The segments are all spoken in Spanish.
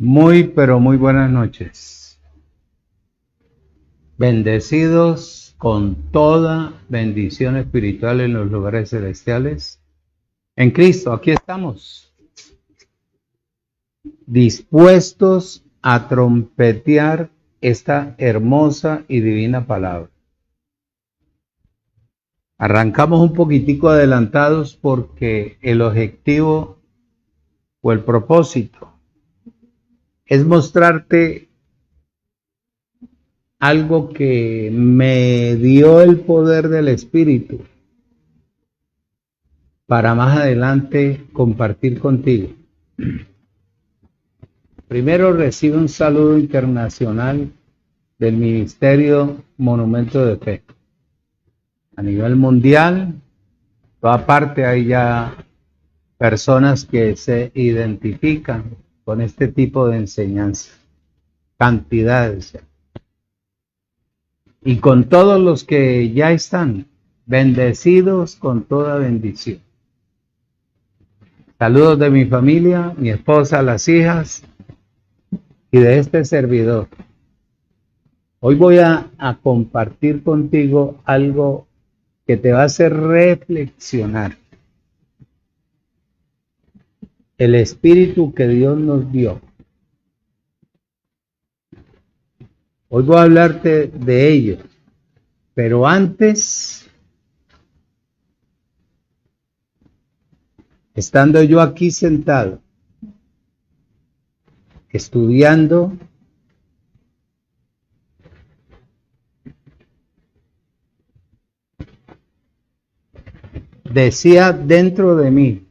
Muy, pero muy buenas noches. Bendecidos con toda bendición espiritual en los lugares celestiales. En Cristo, aquí estamos, dispuestos a trompetear esta hermosa y divina palabra. Arrancamos un poquitico adelantados porque el objetivo o el propósito es mostrarte algo que me dio el poder del Espíritu para más adelante compartir contigo. Primero recibe un saludo internacional del Ministerio Monumento de Fe. A nivel mundial, toda parte hay ya personas que se identifican con este tipo de enseñanza, cantidades. Y con todos los que ya están bendecidos con toda bendición. Saludos de mi familia, mi esposa, las hijas y de este servidor. Hoy voy a compartir contigo algo que te va a hacer reflexionar. El espíritu que Dios nos dio. Hoy voy a hablarte de ello, pero antes, estando yo aquí sentado, estudiando, decía dentro de mí,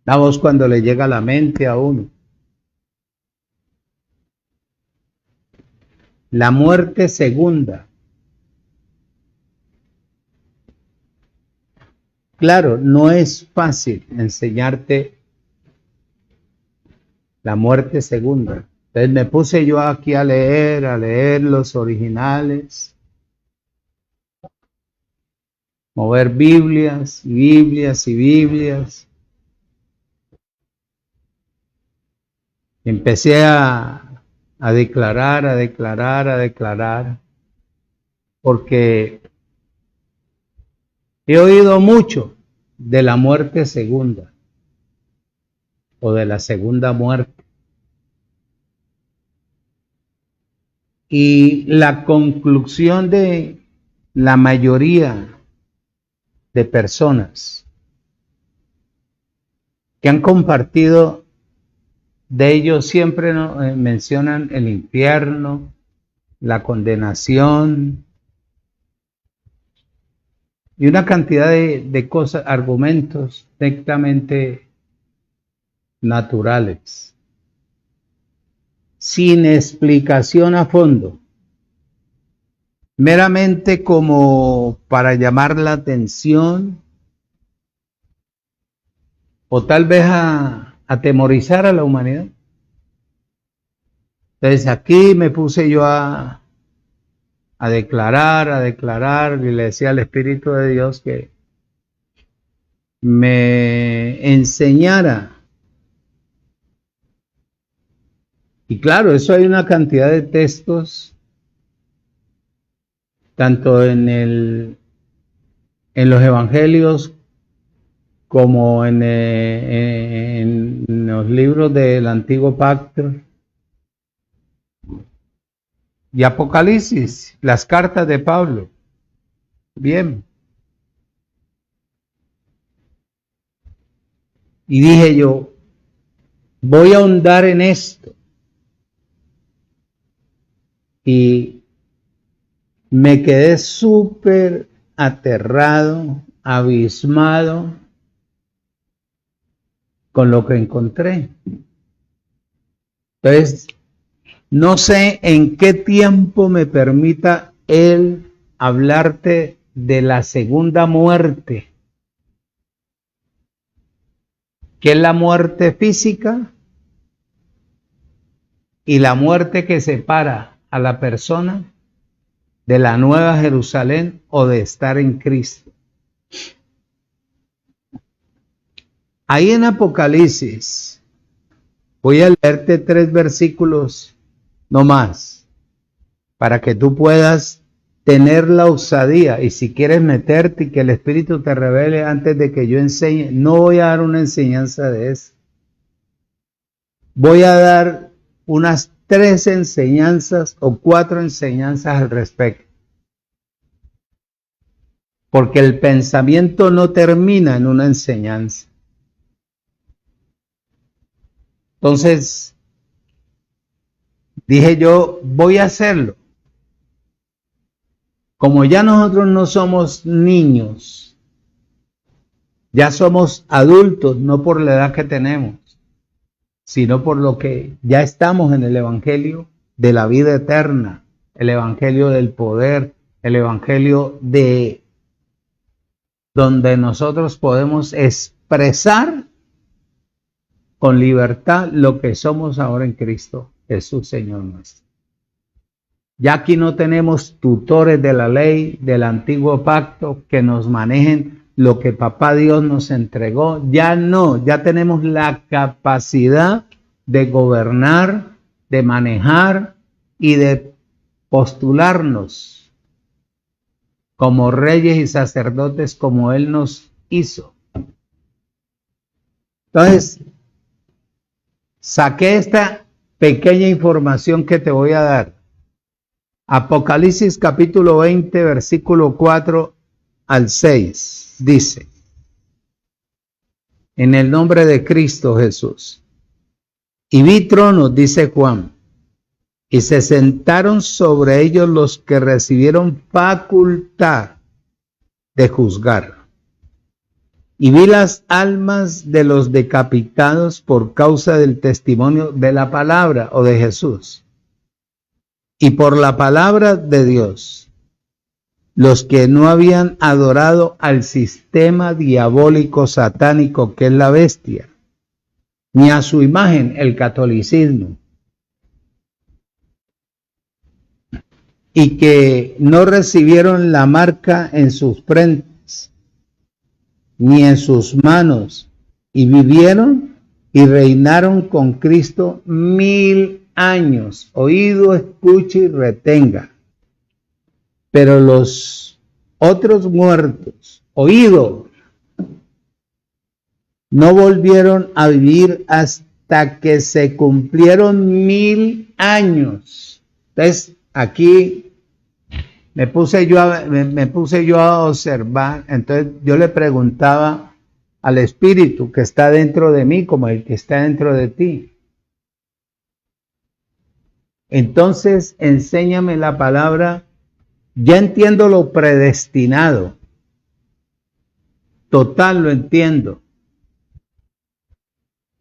la voz cuando le llega a la mente a uno, la muerte segunda. Claro, no es fácil enseñarte la muerte segunda. Entonces me puse yo aquí a leer los originales, mover Biblias, Biblias y Biblias. Empecé a declarar, porque he oído mucho de la muerte segunda o de la segunda muerte. Y la conclusión de la mayoría de personas que han compartido de ellos siempre mencionan el infierno, la condenación y una cantidad de cosas, argumentos directamente naturales, sin explicación a fondo, meramente como para llamar la atención o tal vez a atemorizar a la humanidad. Entonces aquí me puse yo a declarar y le decía al Espíritu de Dios que me enseñara. Y claro, eso hay una cantidad de textos, tanto en los evangelios como en los libros del Antiguo Pacto y Apocalipsis, las cartas de Pablo. Bien. Y dije yo, voy a ahondar en esto. Y me quedé súper aterrado, abismado con lo que encontré. Entonces, no sé en qué tiempo me permita él hablarte de la segunda muerte, que es la muerte física y la muerte que separa a la persona de la Nueva Jerusalén o de estar en Cristo. Ahí en Apocalipsis Voy a leerte 3 versículos no más, para que tú puedas tener la osadía, y si quieres meterte y que el Espíritu te revele antes de que yo enseñe, no voy a dar una enseñanza de eso. Voy a dar unas 3 enseñanzas o 4 enseñanzas al respecto. Porque el pensamiento no termina en una enseñanza. Entonces, dije yo, voy a hacerlo. Como ya nosotros no somos niños, ya somos adultos, no por la edad que tenemos, sino por lo que ya estamos en el Evangelio de la vida eterna, el Evangelio del poder, el Evangelio de donde nosotros podemos expresar con libertad lo que somos ahora en Cristo Jesús, Señor nuestro. Ya aquí no tenemos tutores de la ley, del antiguo pacto, que nos manejen lo que Papá Dios nos entregó. Ya no, ya tenemos la capacidad de gobernar, de manejar y de postularnos como reyes y sacerdotes como Él nos hizo. Entonces, saqué esta pequeña información que te voy a dar. Apocalipsis capítulo 20, versículo 4 al 6, dice: en el nombre de Cristo Jesús. Y vi tronos, dice Juan, y se sentaron sobre ellos los que recibieron facultad de juzgar. Y vi las almas de los decapitados por causa del testimonio de la palabra o de Jesús. Y por la palabra de Dios, los que no habían adorado al sistema diabólico satánico que es la bestia, ni a su imagen, el catolicismo, y que no recibieron la marca en sus frentes, ni en sus manos, y vivieron y reinaron con Cristo 1000 años. Oído, escuche y retenga. Pero los otros muertos, oído, no volvieron a vivir hasta que se cumplieron 1000 años. Entonces, aquí me puse yo a observar. Entonces yo le preguntaba al Espíritu que está dentro de mí como el que está dentro de ti. Entonces, enséñame la palabra. Ya entiendo lo predestinado. Total, lo entiendo.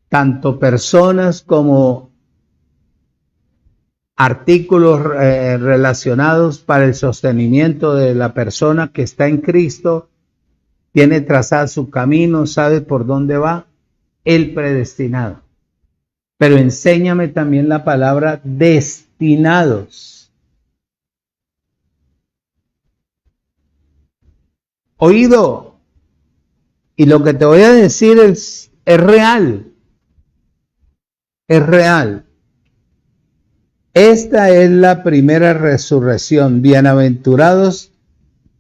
Tanto personas como artículos relacionados para el sostenimiento de la persona que está en Cristo, tiene trazado su camino, sabe por dónde va, el predestinado. Pero enséñame también la palabra destinados. Oído, y lo que te voy a decir es real. Es real. Esta es la primera resurrección. Bienaventurados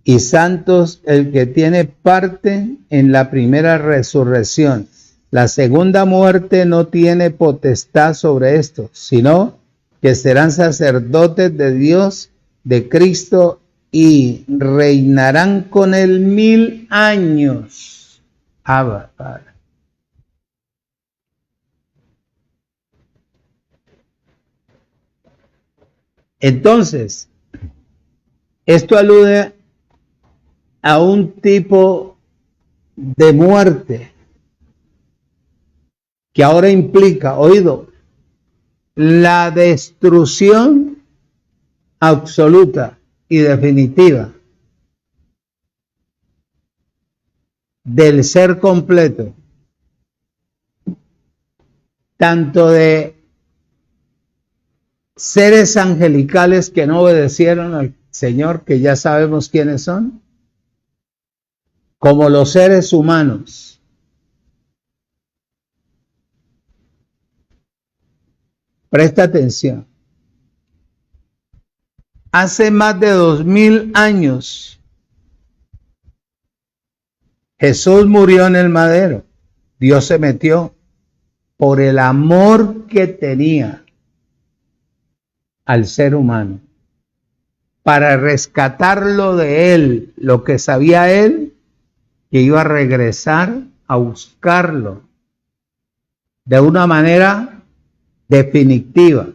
y santos el que tiene parte en la primera resurrección. La segunda muerte no tiene potestad sobre esto, sino que serán sacerdotes de Dios, de Cristo, y reinarán con él 1000 años. Abba, Padre. Entonces, esto alude a un tipo de muerte que ahora implica, oído, la destrucción absoluta y definitiva del ser completo, tanto de seres angelicales que no obedecieron al Señor, que ya sabemos quiénes son, como los seres humanos. Presta atención. Hace más de 2000 años, Jesús murió en el madero. Dios se metió por el amor que tenía al ser humano, para rescatarlo de él, lo que sabía él, que iba a regresar a buscarlo de una manera definitiva,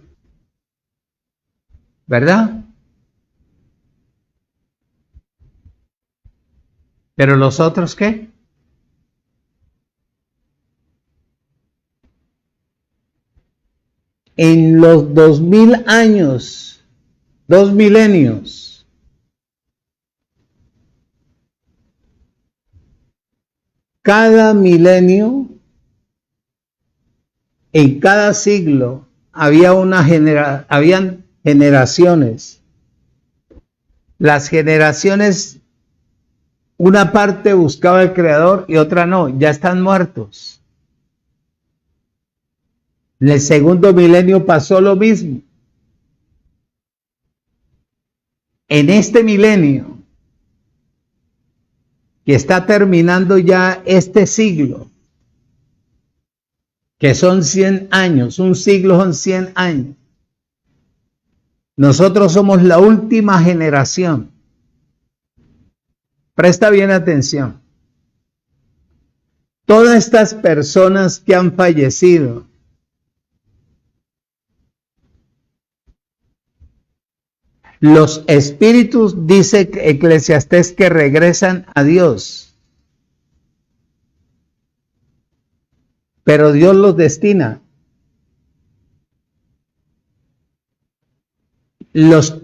¿verdad? Pero los otros, ¿qué? En los 2000 años, 2 milenios, cada milenio, en cada siglo, habían generaciones. Las generaciones, una parte buscaba al Creador y otra no, ya están muertos. En el segundo milenio pasó lo mismo. En este milenio, que está terminando ya este siglo, que son 100 años, un siglo son 100 años. Nosotros somos la última generación. Presta bien atención. Todas estas personas que han fallecido, los espíritus, dice Eclesiastés, que regresan a Dios. Pero Dios los destina. Los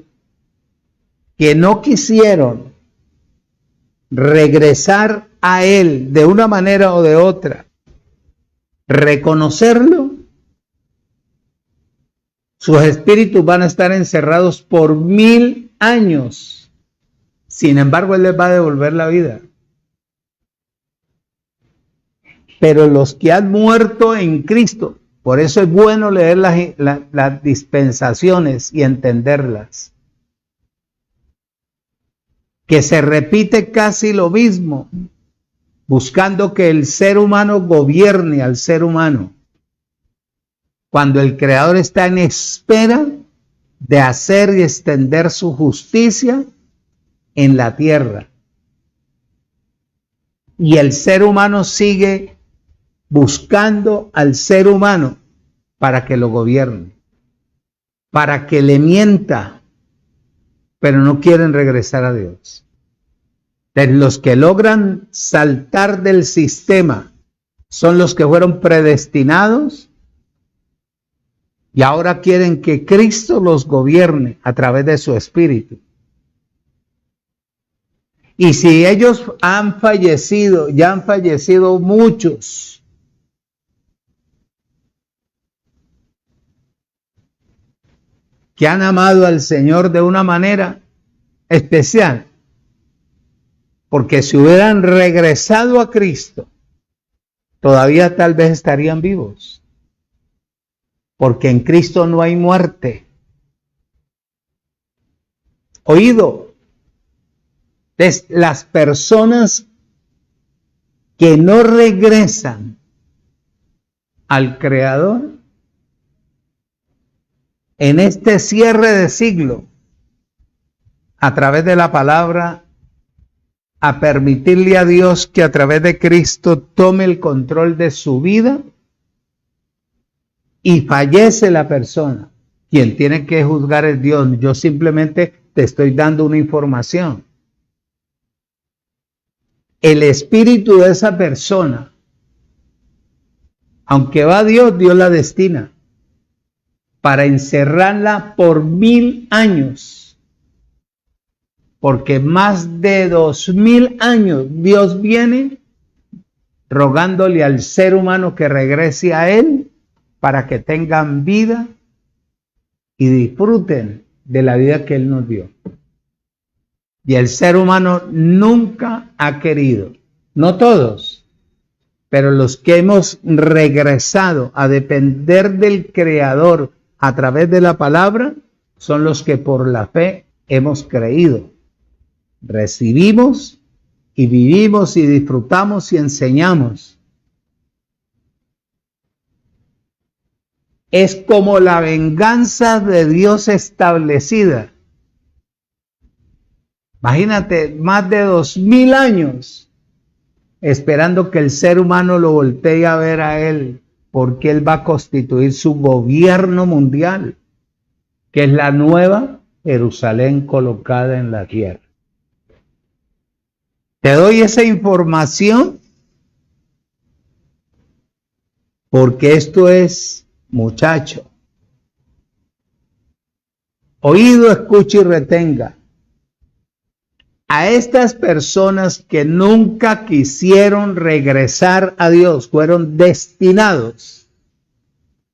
que no quisieron regresar a Él de una manera o de otra, reconocerlo, sus espíritus van a estar encerrados por 1000 años. Sin embargo, Él les va a devolver la vida. Pero los que han muerto en Cristo, por eso es bueno leer las dispensaciones y entenderlas, que se repite casi lo mismo, buscando que el ser humano gobierne al ser humano, cuando el Creador está en espera de hacer y extender su justicia en la tierra. Y el ser humano sigue buscando al ser humano para que lo gobierne, para que le mienta, pero no quieren regresar a Dios. De los que logran saltar del sistema son los que fueron predestinados y ahora quieren que Cristo los gobierne a través de su Espíritu. Y si ellos han fallecido, ya han fallecido muchos, que han amado al Señor de una manera especial, porque si hubieran regresado a Cristo, todavía tal vez estarían vivos, porque en Cristo no hay muerte. Oído, las personas que no regresan al Creador en este cierre de siglo, a través de la palabra, a permitirle a Dios que a través de Cristo tome el control de su vida, y fallece la persona, quien tiene que juzgar es Dios. Yo simplemente te estoy dando una información. El espíritu de esa persona, aunque va a Dios, Dios la destina para encerrarla por 1000 años. Porque más de 2000 años Dios viene rogándole al ser humano que regrese a Él para que tengan vida y disfruten de la vida que Él nos dio. Y el ser humano nunca ha querido, no todos, pero los que hemos regresado a depender del Creador a través de la palabra son los que por la fe hemos creído, recibimos y vivimos y disfrutamos y enseñamos. Es como la venganza de Dios establecida. Imagínate, más de 2000 años esperando que el ser humano lo voltee a ver a él, porque él va a constituir su gobierno mundial, que es la nueva Jerusalén colocada en la tierra. Te doy esa información porque esto es, muchacho, oído, escuche y retenga. A estas personas que nunca quisieron regresar a Dios, fueron destinados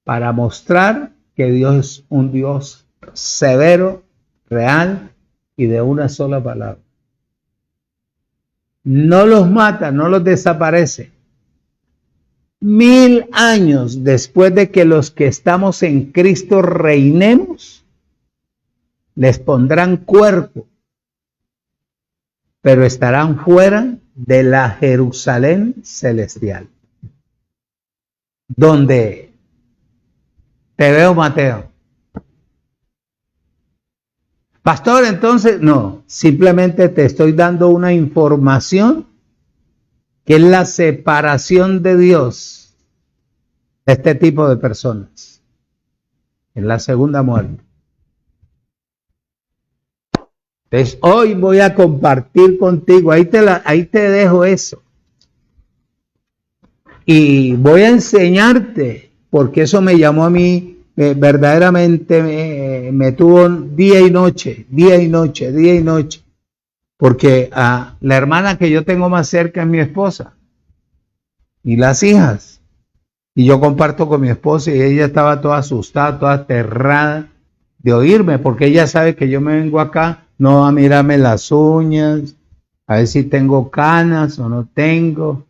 para mostrar que Dios es un Dios severo, real y de una sola palabra. No los mata, no los desaparece. 1000 años después de que los que estamos en Cristo reinemos, les pondrán cuerpo, pero estarán fuera de la Jerusalén celestial. ¿Dónde te veo, Mateo? Pastor, entonces, no, simplemente te estoy dando una información que es la separación de Dios de este tipo de personas en la segunda muerte. Entonces, hoy voy a compartir contigo, ahí te dejo eso. Y voy a enseñarte, porque eso me llamó a mí, verdaderamente me tuvo día y noche, porque la hermana que yo tengo más cerca es mi esposa y las hijas. Y yo comparto con mi esposa y ella estaba toda asustada, toda aterrada de oírme, porque ella sabe que yo me vengo acá no a mirarme las uñas, a ver si tengo canas o no tengo,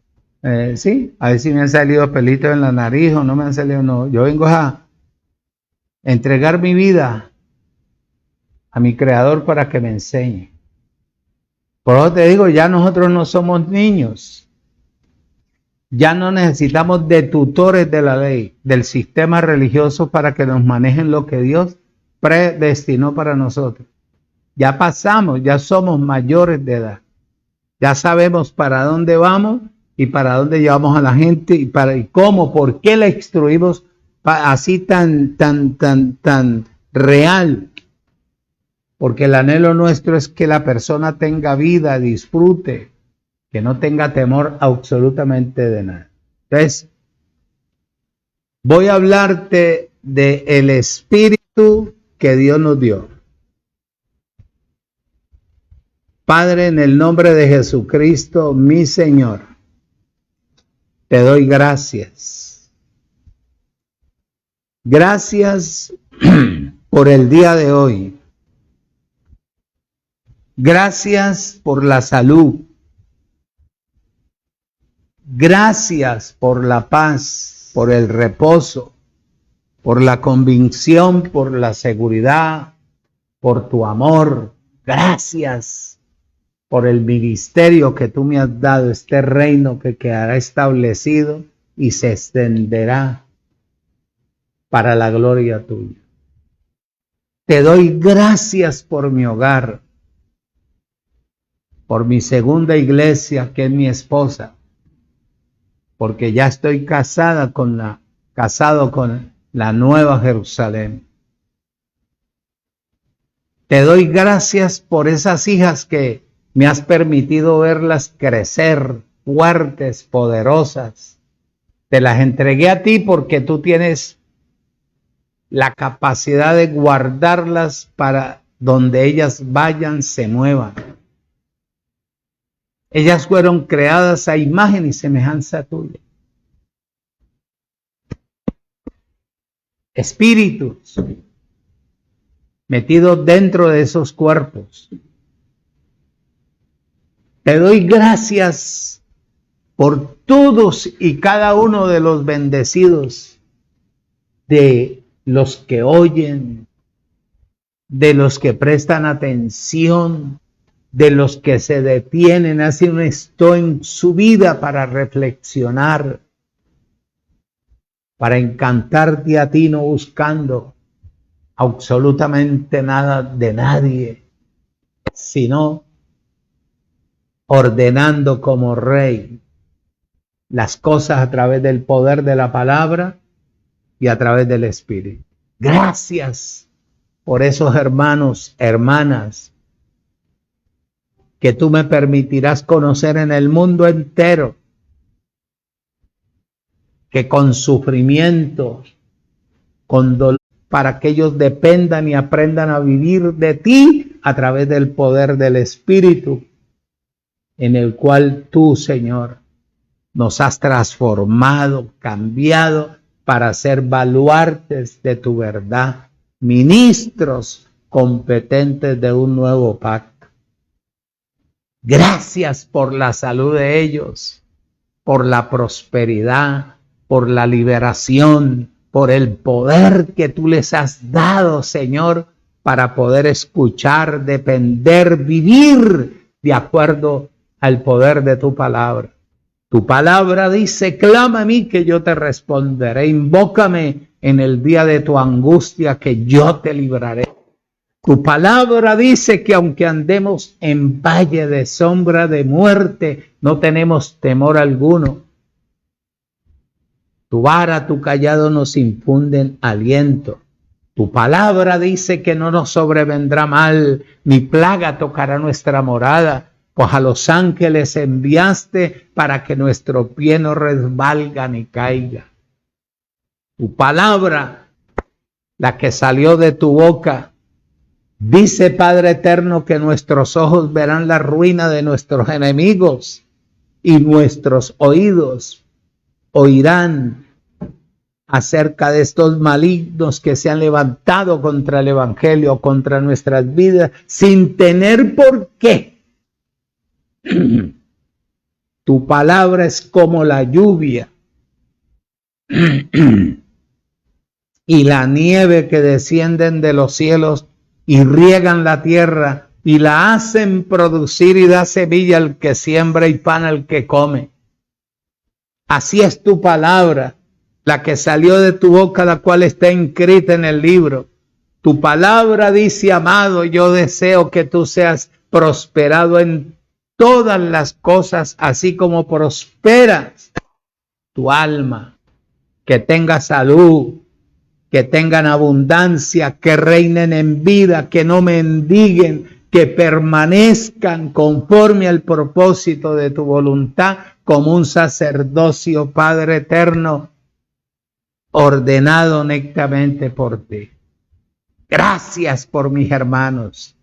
sí, a ver si me han salido pelitos en la nariz o no me han salido, no. Yo vengo a entregar mi vida a mi Creador para que me enseñe. Por eso te digo, ya nosotros no somos niños, ya no necesitamos de tutores de la ley, del sistema religioso para que nos manejen lo que Dios predestinó para nosotros. Ya pasamos, ya somos mayores de edad. Ya sabemos para dónde vamos y para dónde llevamos a la gente y cómo, por qué la instruimos así tan real. Porque el anhelo nuestro es que la persona tenga vida, disfrute, que no tenga temor absolutamente de nada. Entonces, voy a hablarte del espíritu que Dios nos dio. Padre, en el nombre de Jesucristo, mi Señor, te doy gracias. Gracias por el día de hoy. Gracias por la salud. Gracias por la paz, por el reposo, por la convicción, por la seguridad, por tu amor. Gracias por el ministerio que tú me has dado, este reino que quedará establecido y se extenderá para la gloria tuya. Te doy gracias por mi hogar, por mi segunda iglesia, que es mi esposa, porque ya estoy casado con la nueva Jerusalén. Te doy gracias por esas hijas que me has permitido verlas crecer, fuertes, poderosas. Te las entregué a ti porque tú tienes la capacidad de guardarlas para donde ellas vayan, se muevan. Ellas fueron creadas a imagen y semejanza tuya. Espíritus metidos dentro de esos cuerpos. Te doy gracias por todos y cada uno de los bendecidos de los que oyen, de los que prestan atención, de los que se detienen, hacen esto en su vida para reflexionar, para encantarte a ti, no buscando absolutamente nada de nadie, sino ordenando como rey las cosas a través del poder de la palabra y a través del Espíritu. Gracias por esos hermanos, hermanas, que tú me permitirás conocer en el mundo entero, que con sufrimiento, con dolor, para que ellos dependan y aprendan a vivir de ti a través del poder del Espíritu, en el cual tú, Señor, nos has transformado, cambiado, para ser baluartes de tu verdad, ministros competentes de un nuevo pacto. Gracias por la salud de ellos, por la prosperidad, por la liberación, por el poder que tú les has dado, Señor, para poder escuchar, depender, vivir de acuerdo al poder de tu palabra. Tu palabra dice, clama a mí que yo te responderé, invócame en el día de tu angustia que yo te libraré. Tu palabra dice que aunque andemos en valle de sombra de muerte, no tenemos temor alguno. Tu vara, tu callado nos infunden aliento. Tu palabra dice que no nos sobrevendrá mal, ni plaga tocará nuestra morada, pues a los ángeles enviaste para que nuestro pie no resbalga ni caiga. Tu palabra, la que salió de tu boca, dice, Padre eterno, que nuestros ojos verán la ruina de nuestros enemigos y nuestros oídos oirán acerca de estos malignos que se han levantado contra el Evangelio, contra nuestras vidas, sin tener por qué. Tu palabra es como la lluvia y la nieve que descienden de los cielos y riegan la tierra y la hacen producir y da semilla al que siembra y pan al que come. Así es tu palabra, la que salió de tu boca, la cual está inscrita en el libro. Tu palabra dice, amado, yo deseo que tú seas prosperado en todas las cosas, así como prosperas tu alma, que tenga salud, que tengan abundancia, que reinen en vida, que no mendiguen, que permanezcan conforme al propósito de tu voluntad, como un sacerdocio, Padre eterno, ordenado nectamente por ti. Gracias por mis hermanos.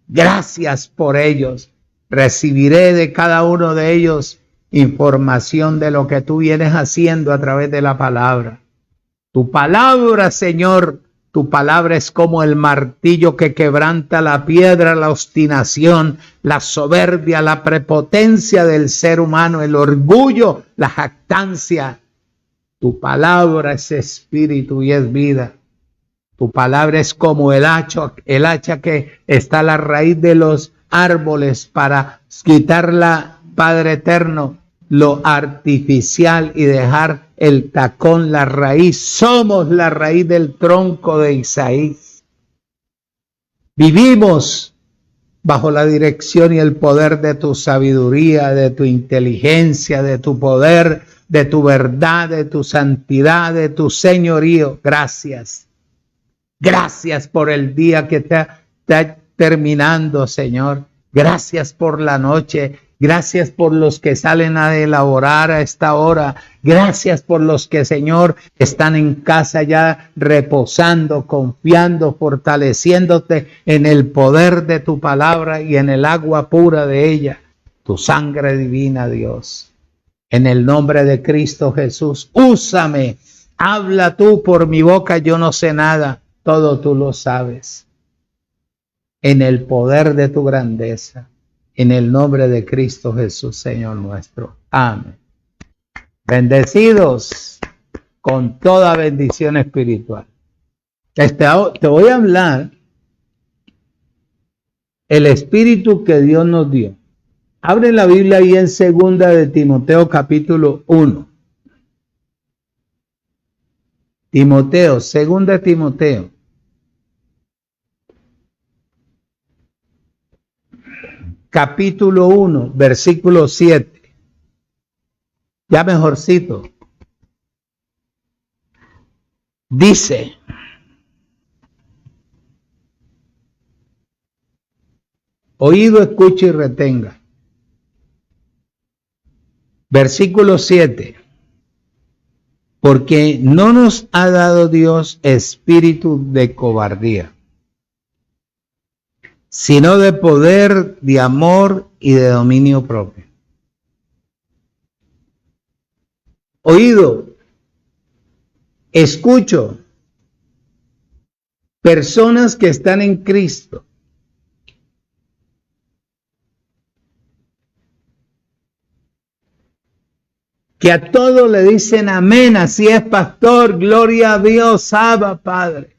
Gracias por ellos. Recibiré de cada uno de ellos información de lo que tú vienes haciendo a través de la palabra. Tu palabra, Señor, tu palabra es como el martillo que quebranta la piedra, la obstinación, la soberbia, la prepotencia del ser humano, el orgullo, la jactancia. Tu palabra es espíritu y es vida. Tu palabra es como el hacha que está a la raíz de los árboles para quitarla, Padre eterno, lo artificial y dejar el tacón, la raíz. Somos la raíz del tronco de Isaí. Vivimos bajo la dirección y el poder de tu sabiduría, de tu inteligencia, de tu poder, de tu verdad, de tu santidad, de tu señorío. Gracias. Gracias por el día que está terminando, Señor. Gracias por la noche. Gracias por los que salen a elaborar a esta hora. Gracias por los que, Señor, están en casa ya reposando, confiando, fortaleciéndote en el poder de tu palabra y en el agua pura de ella. Tu sangre divina, Dios. En el nombre de Cristo Jesús, úsame. Habla tú por mi boca, yo no sé nada. Todo tú lo sabes. En el poder de tu grandeza. En el nombre de Cristo Jesús, Señor nuestro. Amén. Bendecidos. con toda bendición espiritual. Te voy a hablar el espíritu que Dios nos dio. Abre la Biblia ahí en 2 de Timoteo capítulo 1. Timoteo, 2 de Timoteo. Capítulo 1, versículo 7. Ya mejorcito. Dice: oído, escuche y retenga. Versículo 7. Porque no nos ha dado Dios espíritu de cobardía, sino de poder, de amor y de dominio propio. Oído, escucho, personas que están en Cristo, que a todo le dicen amén, así es, pastor, gloria a Dios, Abba, Padre.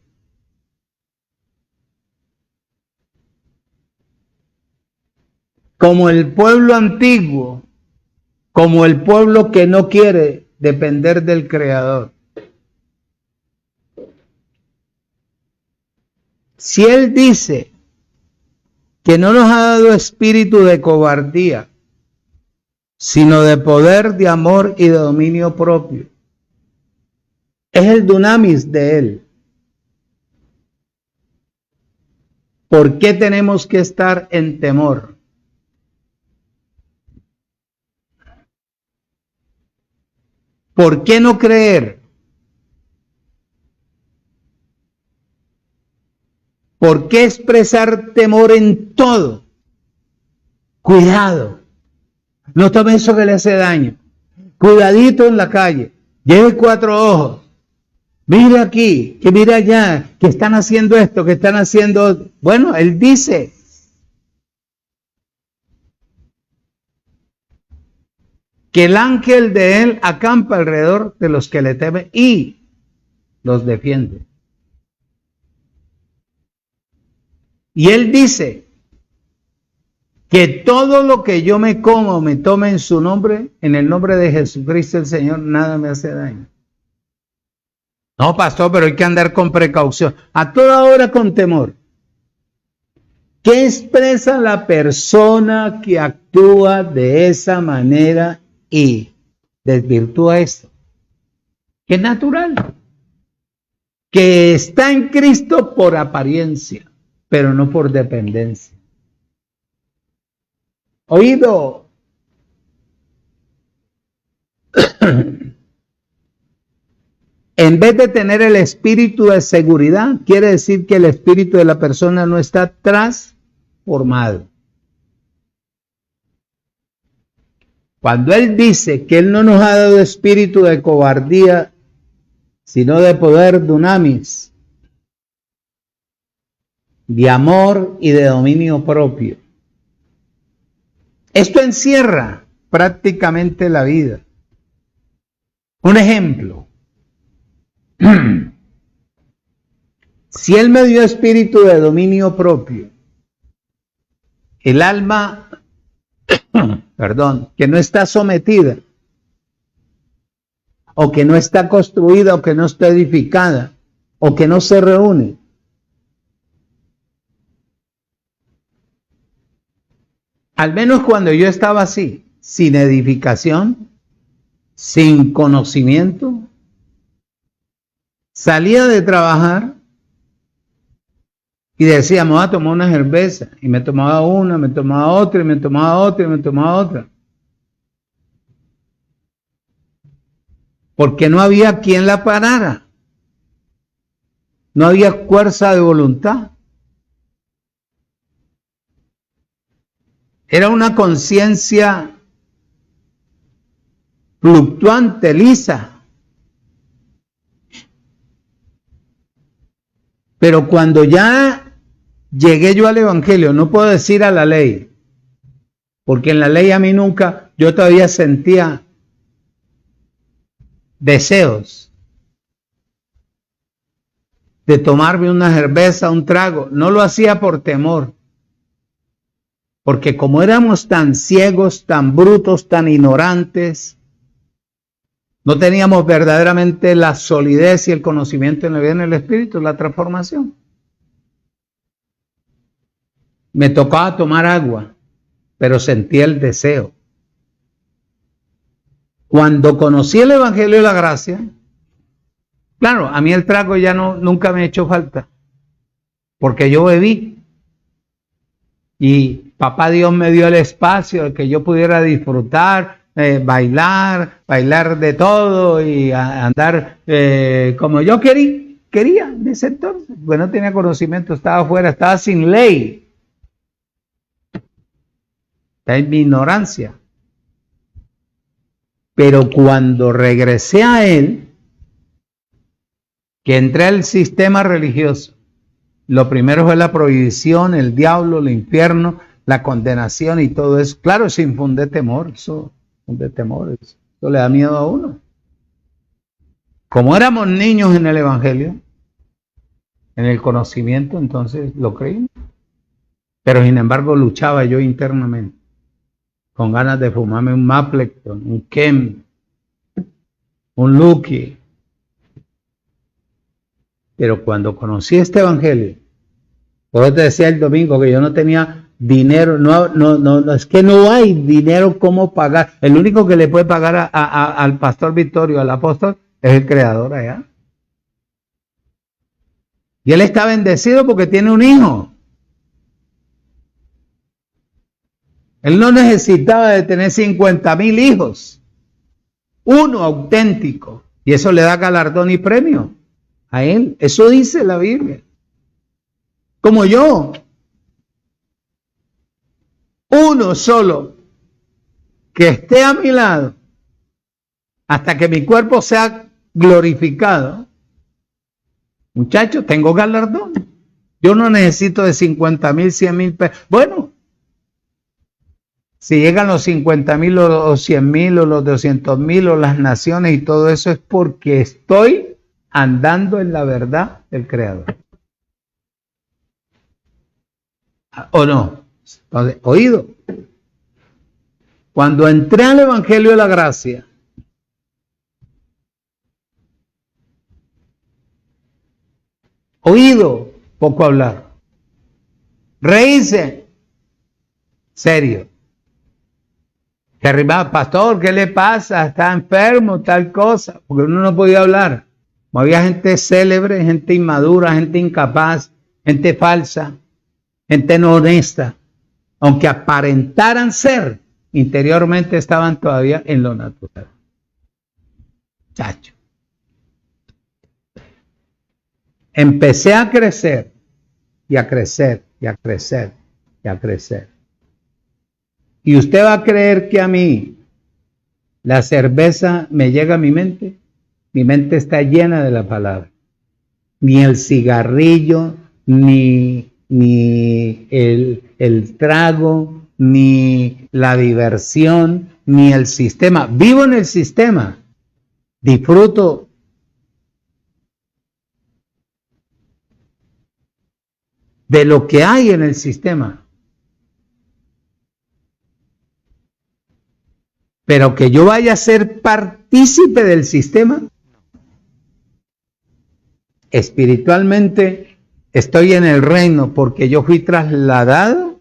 Como el pueblo antiguo, como el pueblo que no quiere depender del Creador. Si Él dice que no nos ha dado espíritu de cobardía, sino de poder, de amor y de dominio propio, es el dunamis de Él. ¿Por qué tenemos que estar en temor? ¿Por qué no creer? ¿Por qué expresar temor en todo? Cuidado. No tome eso que le hace daño. Cuidadito en la calle. Lleve 4 ojos. Mire aquí, que mire allá, que están haciendo esto, que están haciendo... Bueno, Él dice que el ángel de Él acampa alrededor de los que le temen y los defiende. Y Él dice que todo lo que yo me como, me tome en su nombre, en el nombre de Jesucristo el Señor, nada me hace daño. No, pastor, pero hay que andar con precaución. A toda hora con temor. ¿Qué expresa la persona que actúa de esa manera y desvirtúa esto? Que es natural. Que está en Cristo por apariencia, pero no por dependencia. Oído. En vez de tener el espíritu de seguridad, quiere decir que el espíritu de la persona no está transformado. Cuando Él dice que Él no nos ha dado espíritu de cobardía, sino de poder, dunamis, de amor y de dominio propio. Esto encierra prácticamente la vida. Un ejemplo. Si Él me dio espíritu de dominio propio, el alma, que no está sometida, o que no está construida, o que no está edificada, o que no se reúne, al menos cuando yo estaba así, sin edificación, sin conocimiento, salía de trabajar y decía, me voy a tomar una cerveza, y me tomaba una, me tomaba otra, y me tomaba otra, y me tomaba otra. Porque no había quien la parara. No había fuerza de voluntad. Era una conciencia fluctuante, lisa. Pero cuando ya llegué yo al Evangelio, no puedo decir a la ley, porque en la ley a mí nunca, yo todavía sentía deseos, de tomarme una cerveza, un trago. No lo hacía por temor. Porque como éramos tan ciegos, tan brutos, tan ignorantes, no teníamos verdaderamente la solidez y el conocimiento en la vida en el Espíritu, la transformación. Me tocaba tomar agua, pero sentía el deseo. Cuando conocí el Evangelio de la Gracia, claro, a mí el trago ya nunca me ha hecho falta, porque yo bebí. Y papá Dios me dio el espacio de que yo pudiera disfrutar, bailar de todo y andar como yo quería en ese entonces. Pues no tenía conocimiento, estaba afuera, estaba sin ley. Está en mi ignorancia. Pero cuando regresé a él, que entré al sistema religioso, lo primero fue la prohibición, el diablo, el infierno, la condenación y todo eso. Claro, eso infunde temor, eso le da miedo a uno. Como éramos niños en el Evangelio, en el conocimiento, entonces lo creímos. Pero sin embargo luchaba yo internamente, con ganas de fumarme un Mapleton, un Kem, un Lucky. Pero cuando conocí este Evangelio, por eso te decía el domingo que yo no tenía dinero, no, es que no hay dinero como pagar. El único que le puede pagar al pastor Victorio, al apóstol, es el Creador allá. Y él está bendecido porque tiene un hijo. Él no necesitaba de tener 50,000 hijos. Uno auténtico. Y eso le da galardón y premio a él. Eso dice la Biblia. Como yo. Uno solo que esté a mi lado hasta que mi cuerpo sea glorificado. Muchachos, tengo galardón. Yo no necesito de 50,000, 100,000 pesos. Bueno, si llegan los 50,000 o 100,000 o los 200,000 o las naciones y todo eso, es porque estoy andando en la verdad del Creador. ¿O no? Entonces, oído. Cuando entré al Evangelio de la Gracia, oído, poco hablar. Reírse, serio. Que arriba, pastor, ¿qué le pasa? Está enfermo, tal cosa. Porque uno no podía hablar. Había gente célebre, gente inmadura, gente incapaz, gente falsa, gente no honesta. Aunque aparentaran ser, interiormente estaban todavía en lo natural. Chacho. Empecé a crecer y a crecer y a crecer y a crecer. Y usted va a creer que a mí la cerveza me llega a mi mente. Mi mente está llena de la palabra. Ni el cigarrillo, ni el trago, ni la diversión, ni el sistema. Vivo en el sistema. Disfruto. De lo que hay en el sistema. Pero que yo vaya a ser partícipe del sistema, espiritualmente estoy en el reino porque yo fui trasladado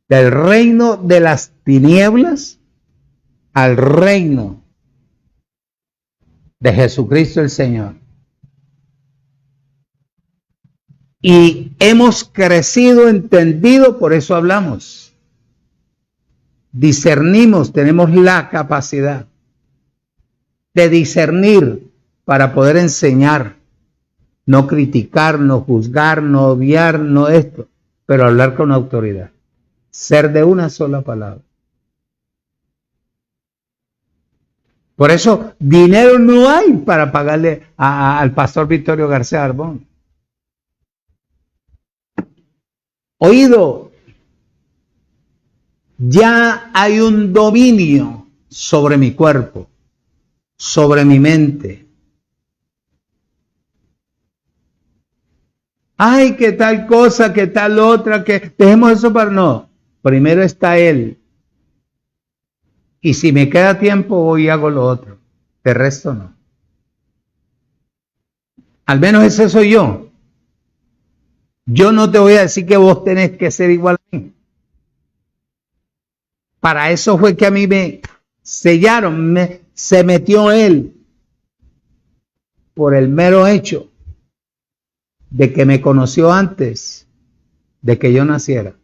del reino de las tinieblas al reino de Jesucristo el Señor. Y hemos crecido, entendido, por eso hablamos. Discernimos, tenemos la capacidad de discernir para poder enseñar, no criticar, no juzgar, no odiar, no esto, pero hablar con autoridad, ser de una sola palabra. Por eso, dinero no hay para pagarle al pastor Victorio García Arbón. Oído, ya hay un dominio sobre mi cuerpo, sobre mi mente. Ay, que tal cosa, que tal otra, que dejemos eso para no. Primero está Él. Y si me queda tiempo, voy y hago lo otro. De resto no. Al menos ese soy yo. Yo no te voy a decir que vos tenés que ser igual a mí. Para eso fue que a mí me sellaron, se metió Él por el mero hecho de que me conoció antes de que yo naciera.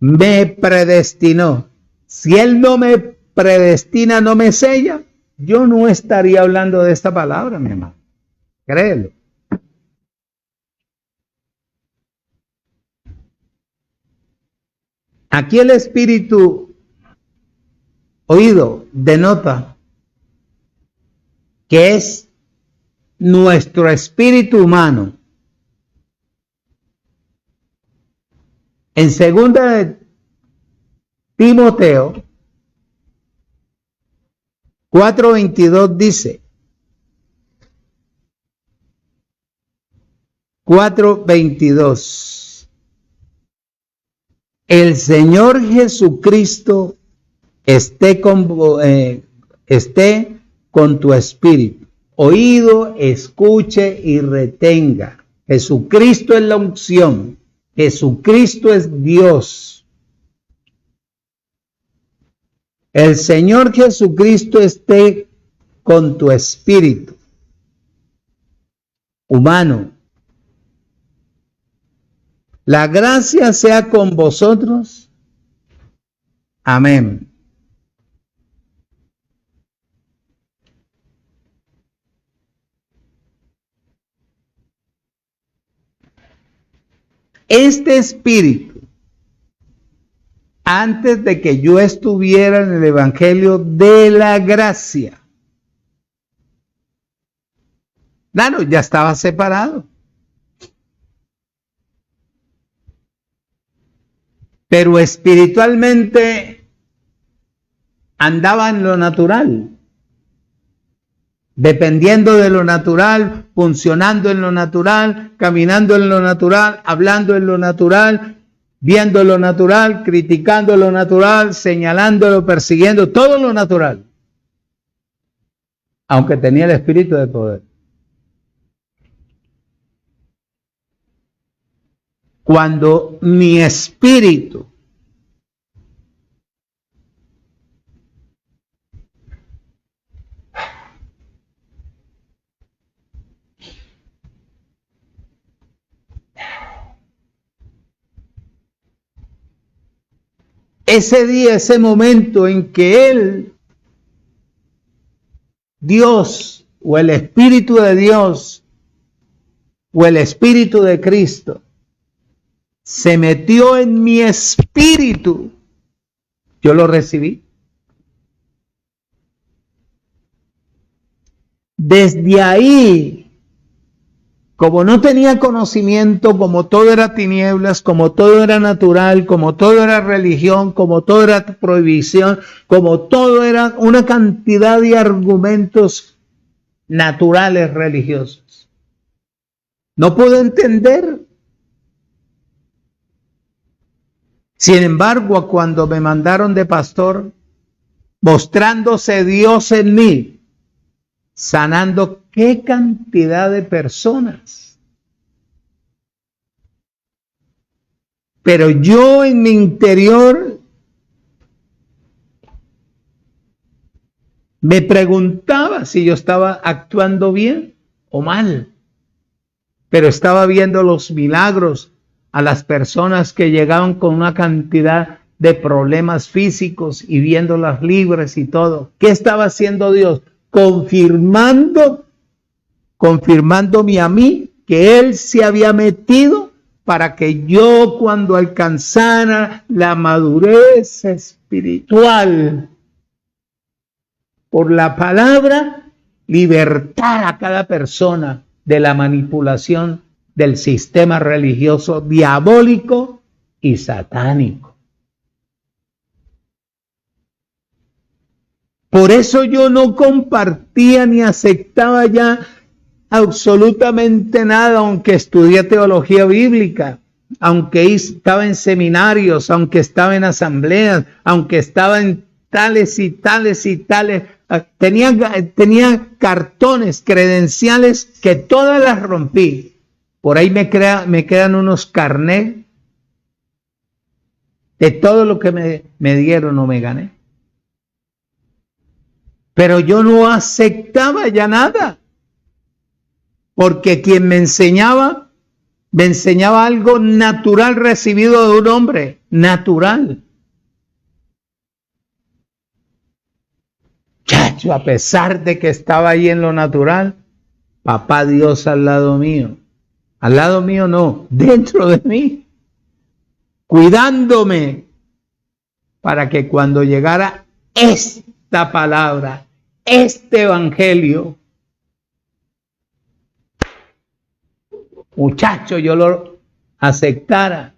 Me predestinó. Si Él no me predestina, no me sella, yo no estaría hablando de esta palabra, mi hermano. Créelo. Aquí el espíritu oído denota que es nuestro espíritu humano. En 2 de Timoteo 4:22 dice, 4:22, el Señor Jesucristo esté con tu espíritu. Oído, escuche y retenga. Jesucristo es la unción. Jesucristo es Dios. El Señor Jesucristo esté con tu espíritu humano. La gracia sea con vosotros. Amén. Este espíritu, antes de que yo estuviera en el Evangelio de la gracia, claro, ya estaba separado. Pero espiritualmente andaba en lo natural, dependiendo de lo natural, funcionando en lo natural, caminando en lo natural, hablando en lo natural, viendo lo natural, criticando lo natural, señalándolo, persiguiendo, todo lo natural. Aunque tenía el espíritu de poder. Cuando mi espíritu ese día, ese momento en que Él, Dios, o el Espíritu de Dios, o el Espíritu de Cristo, se metió en mi espíritu, yo lo recibí. Desde ahí, como no tenía conocimiento, como todo era tinieblas, como todo era natural, como todo era religión, como todo era prohibición, como todo era una cantidad de argumentos naturales religiosos, no pude entender. Sin embargo, cuando me mandaron de pastor, mostrándose Dios en mí, sanando qué cantidad de personas. Pero yo en mi interior me preguntaba si yo estaba actuando bien o mal. Pero estaba viendo los milagros a las personas que llegaban con una cantidad de problemas físicos y viéndolas libres y todo. ¿Qué estaba haciendo Dios? Confirmándome a mí que Él se había metido para que yo, cuando alcanzara la madurez espiritual por la palabra, libertara a cada persona de la manipulación del sistema religioso diabólico y satánico. Por eso yo no compartía ni aceptaba ya absolutamente nada, aunque estudié teología bíblica, aunque estaba en seminarios, aunque estaba en asambleas, aunque estaba en tales y tales y tales. Tenía cartones, credenciales que todas las rompí. Por ahí me quedan unos carnets de todo lo que me dieron o me gané. Pero yo no aceptaba ya nada, porque quien me enseñaba algo natural recibido de un hombre, natural. Chacho, a pesar de que estaba ahí en lo natural, papá Dios al lado mío no, dentro de mí, cuidándome para que cuando llegara esta palabra, este evangelio, muchacho, yo lo aceptara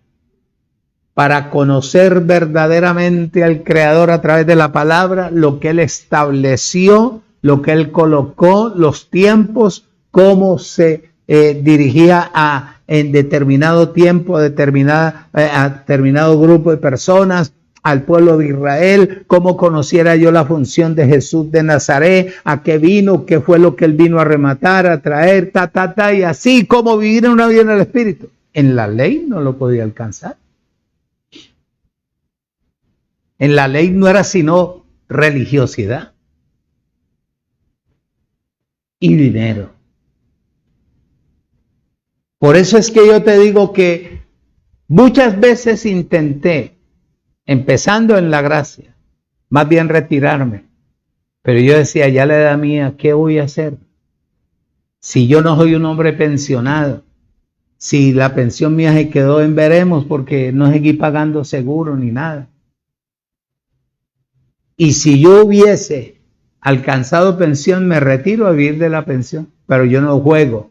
para conocer verdaderamente al Creador a través de la palabra, lo que Él estableció, lo que Él colocó, los tiempos, cómo se dirigía en determinado tiempo, a determinado grupo de personas, al pueblo de Israel, cómo conociera yo la función de Jesús de Nazaret, a qué vino, qué fue lo que Él vino a rematar, a traer, y así, cómo vivir una vida en el Espíritu. En la ley no lo podía alcanzar. En la ley no era sino religiosidad y dinero. Por eso es que yo te digo que muchas veces intenté, empezando en la gracia, más bien retirarme. Pero yo decía, ya la edad mía, ¿qué voy a hacer? Si yo no soy un hombre pensionado, si la pensión mía se quedó en veremos porque no seguí pagando seguro ni nada. Y si yo hubiese alcanzado pensión, me retiro a vivir de la pensión, pero yo no juego,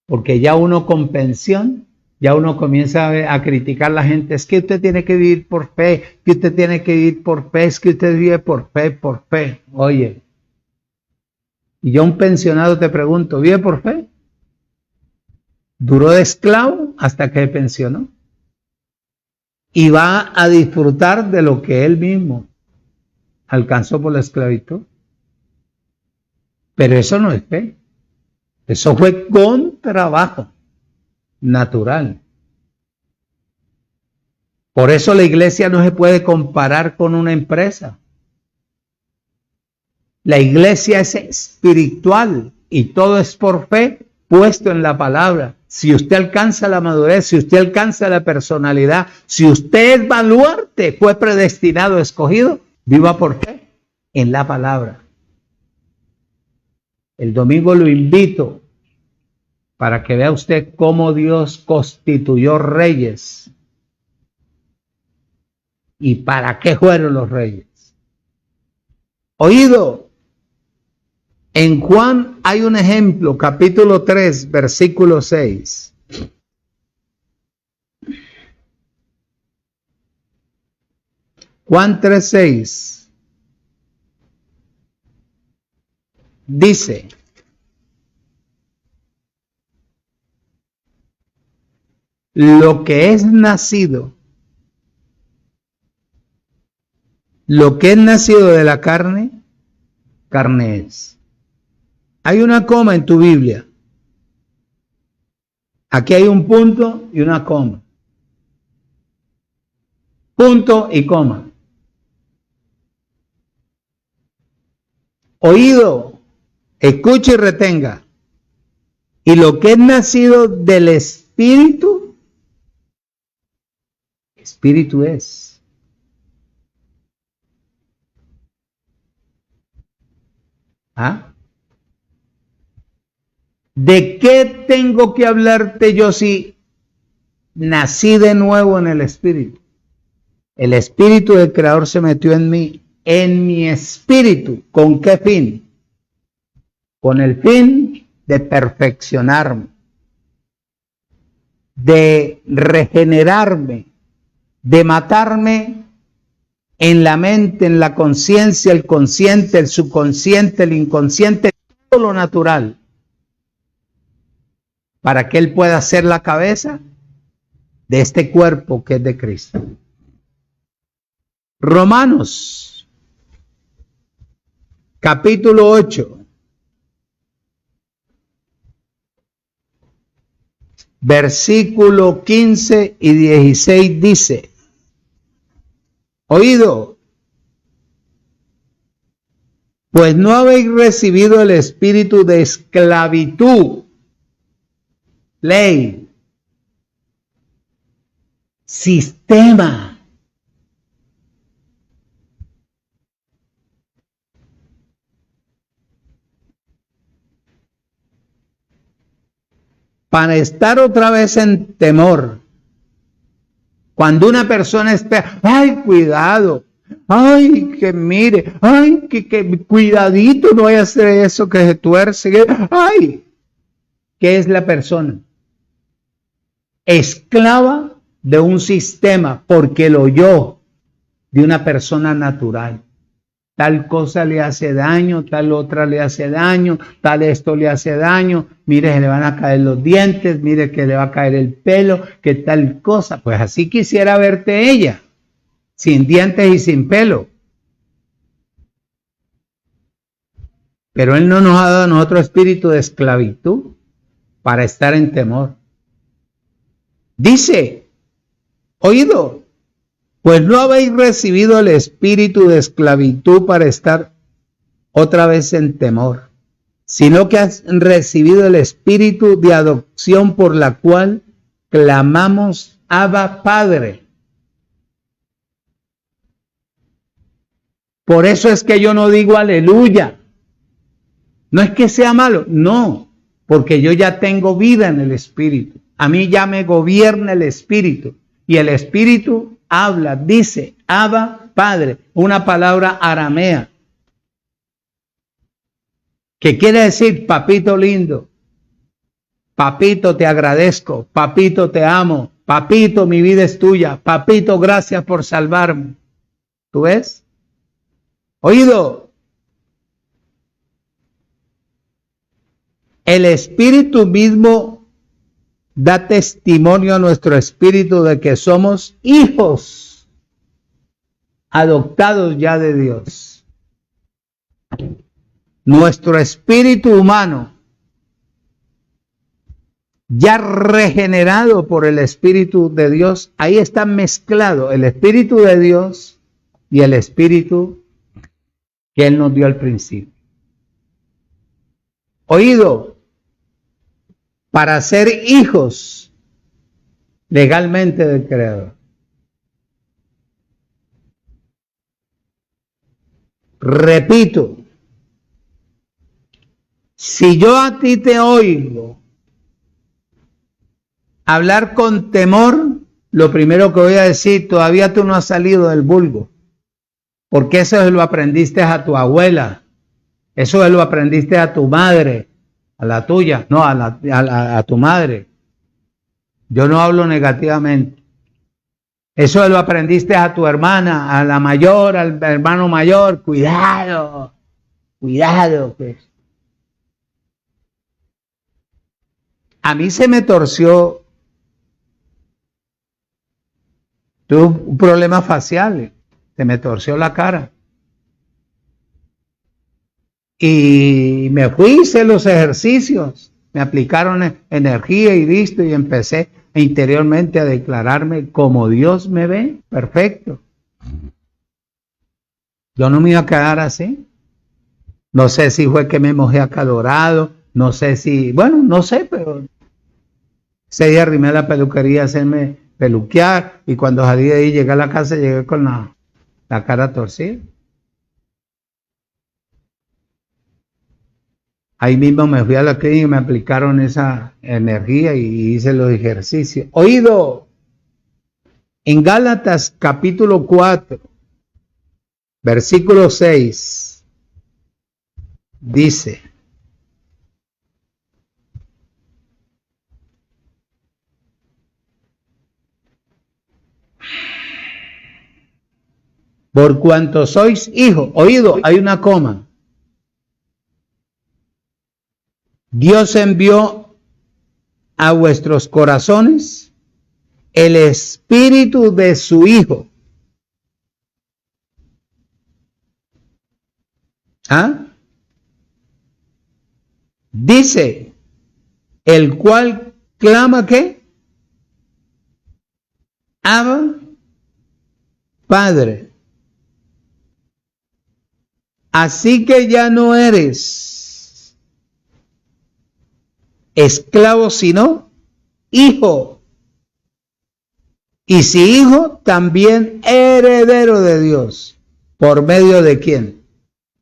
porque ya uno con pensión, ya uno comienza a criticar a la gente, es que usted tiene que vivir por fe, que usted tiene que vivir por fe, es que usted vive por fe. Oye, y yo un pensionado te pregunto, ¿vive por fe? Duró de esclavo hasta que pensionó. Y va a disfrutar de lo que él mismo alcanzó por la esclavitud. Pero eso no es fe. Eso fue con trabajo natural. Por eso la iglesia no se puede comparar con una empresa. La iglesia es espiritual y todo es por fe puesto en la palabra. Si usted alcanza la madurez, si usted alcanza la personalidad, si usted es baluarte, fue predestinado, escogido, viva por fe en la palabra. El domingo lo invito para que vea usted cómo Dios constituyó reyes y para qué fueron los reyes. Oído, en Juan hay un ejemplo, capítulo 3, versículo 6. Juan 3:6 dice: lo que es nacido de la carne, carne es. Hay una coma en tu Biblia. Aquí hay un punto y una coma. Punto y coma. Oído, escuche y retenga. Y lo que es nacido del Espíritu, Espíritu es. ¿Ah? ¿De qué tengo que hablarte yo si nací de nuevo en el Espíritu? El Espíritu del Creador se metió en mí, en mi espíritu. ¿Con qué fin? Con el fin de perfeccionarme, de regenerarme, de matarme en la mente, en la conciencia, el consciente, el subconsciente, el inconsciente, todo lo natural. para que Él pueda ser la cabeza de este cuerpo que es de Cristo. Romanos, capítulo 8, versículo 15 y 16 dice: oído, pues no habéis recibido el espíritu de esclavitud, ley, sistema, para estar otra vez en temor. Cuando una persona espera, ay, cuidado, ay, que mire, ay, que cuidadito, no vaya a hacer eso que se tuerce, ay, ¿qué es la persona? Esclava de un sistema porque lo oyó de una persona natural. Tal cosa le hace daño, tal otra le hace daño, tal esto le hace daño, mire, se le van a caer los dientes, mire que le va a caer el pelo, que tal cosa. Pues así quisiera verte ella, sin dientes y sin pelo. Pero Él no nos ha dado a nosotros espíritu de esclavitud para estar en temor. Dice, oído, pues no habéis recibido el espíritu de esclavitud para estar otra vez en temor, sino que has recibido el espíritu de adopción por la cual clamamos Abba Padre. Por eso es que yo no digo aleluya. No es que sea malo, no, porque yo ya tengo vida en el espíritu. A mí ya me gobierna el espíritu y el espíritu habla, dice, Abba, Padre, una palabra aramea, que quiere decir, papito lindo, papito te agradezco, papito te amo, papito mi vida es tuya, papito gracias por salvarme. ¿Tú ves? Oído, el espíritu mismo da testimonio a nuestro espíritu de que somos hijos adoptados ya de Dios. Nuestro espíritu humano, ya regenerado por el espíritu de Dios, ahí está mezclado el espíritu de Dios y el espíritu que Él nos dio al principio. Oído, para ser hijos legalmente del Creador. Repito, si yo a ti te oigo hablar con temor, lo primero que voy a decir, todavía tú no has salido del vulgo, porque eso lo aprendiste a tu abuela, eso lo aprendiste a tu madre, a la tuya, no, a tu madre. Yo no hablo negativamente. Eso lo aprendiste a tu hermana, a la mayor, al hermano mayor. Cuidado, cuidado, pues. A mí se me torció, tuve un problema facial, se me torció la cara. Y me fui, hice los ejercicios, me aplicaron energía y listo, y empecé interiormente a declararme como Dios me ve, perfecto. Yo no me iba a quedar así. No sé si fue que me mojé acalorado, no sé si, bueno, no sé, pero ese día arrimé a la peluquería a hacerme peluquear, y cuando salí de ahí, llegué a la casa, llegué con la cara torcida. Ahí mismo me fui a la clínica y me aplicaron esa energía y hice los ejercicios. Oído, en Gálatas capítulo 4, versículo 6, dice: por cuanto sois hijos, oído, hay una coma. Dios envió a vuestros corazones el espíritu de su Hijo. Dice, el cual clama ¿qué? Abba, Padre. Así que ya no eres esclavo, sino hijo. Y si hijo, también heredero de Dios. ¿Por medio de quién?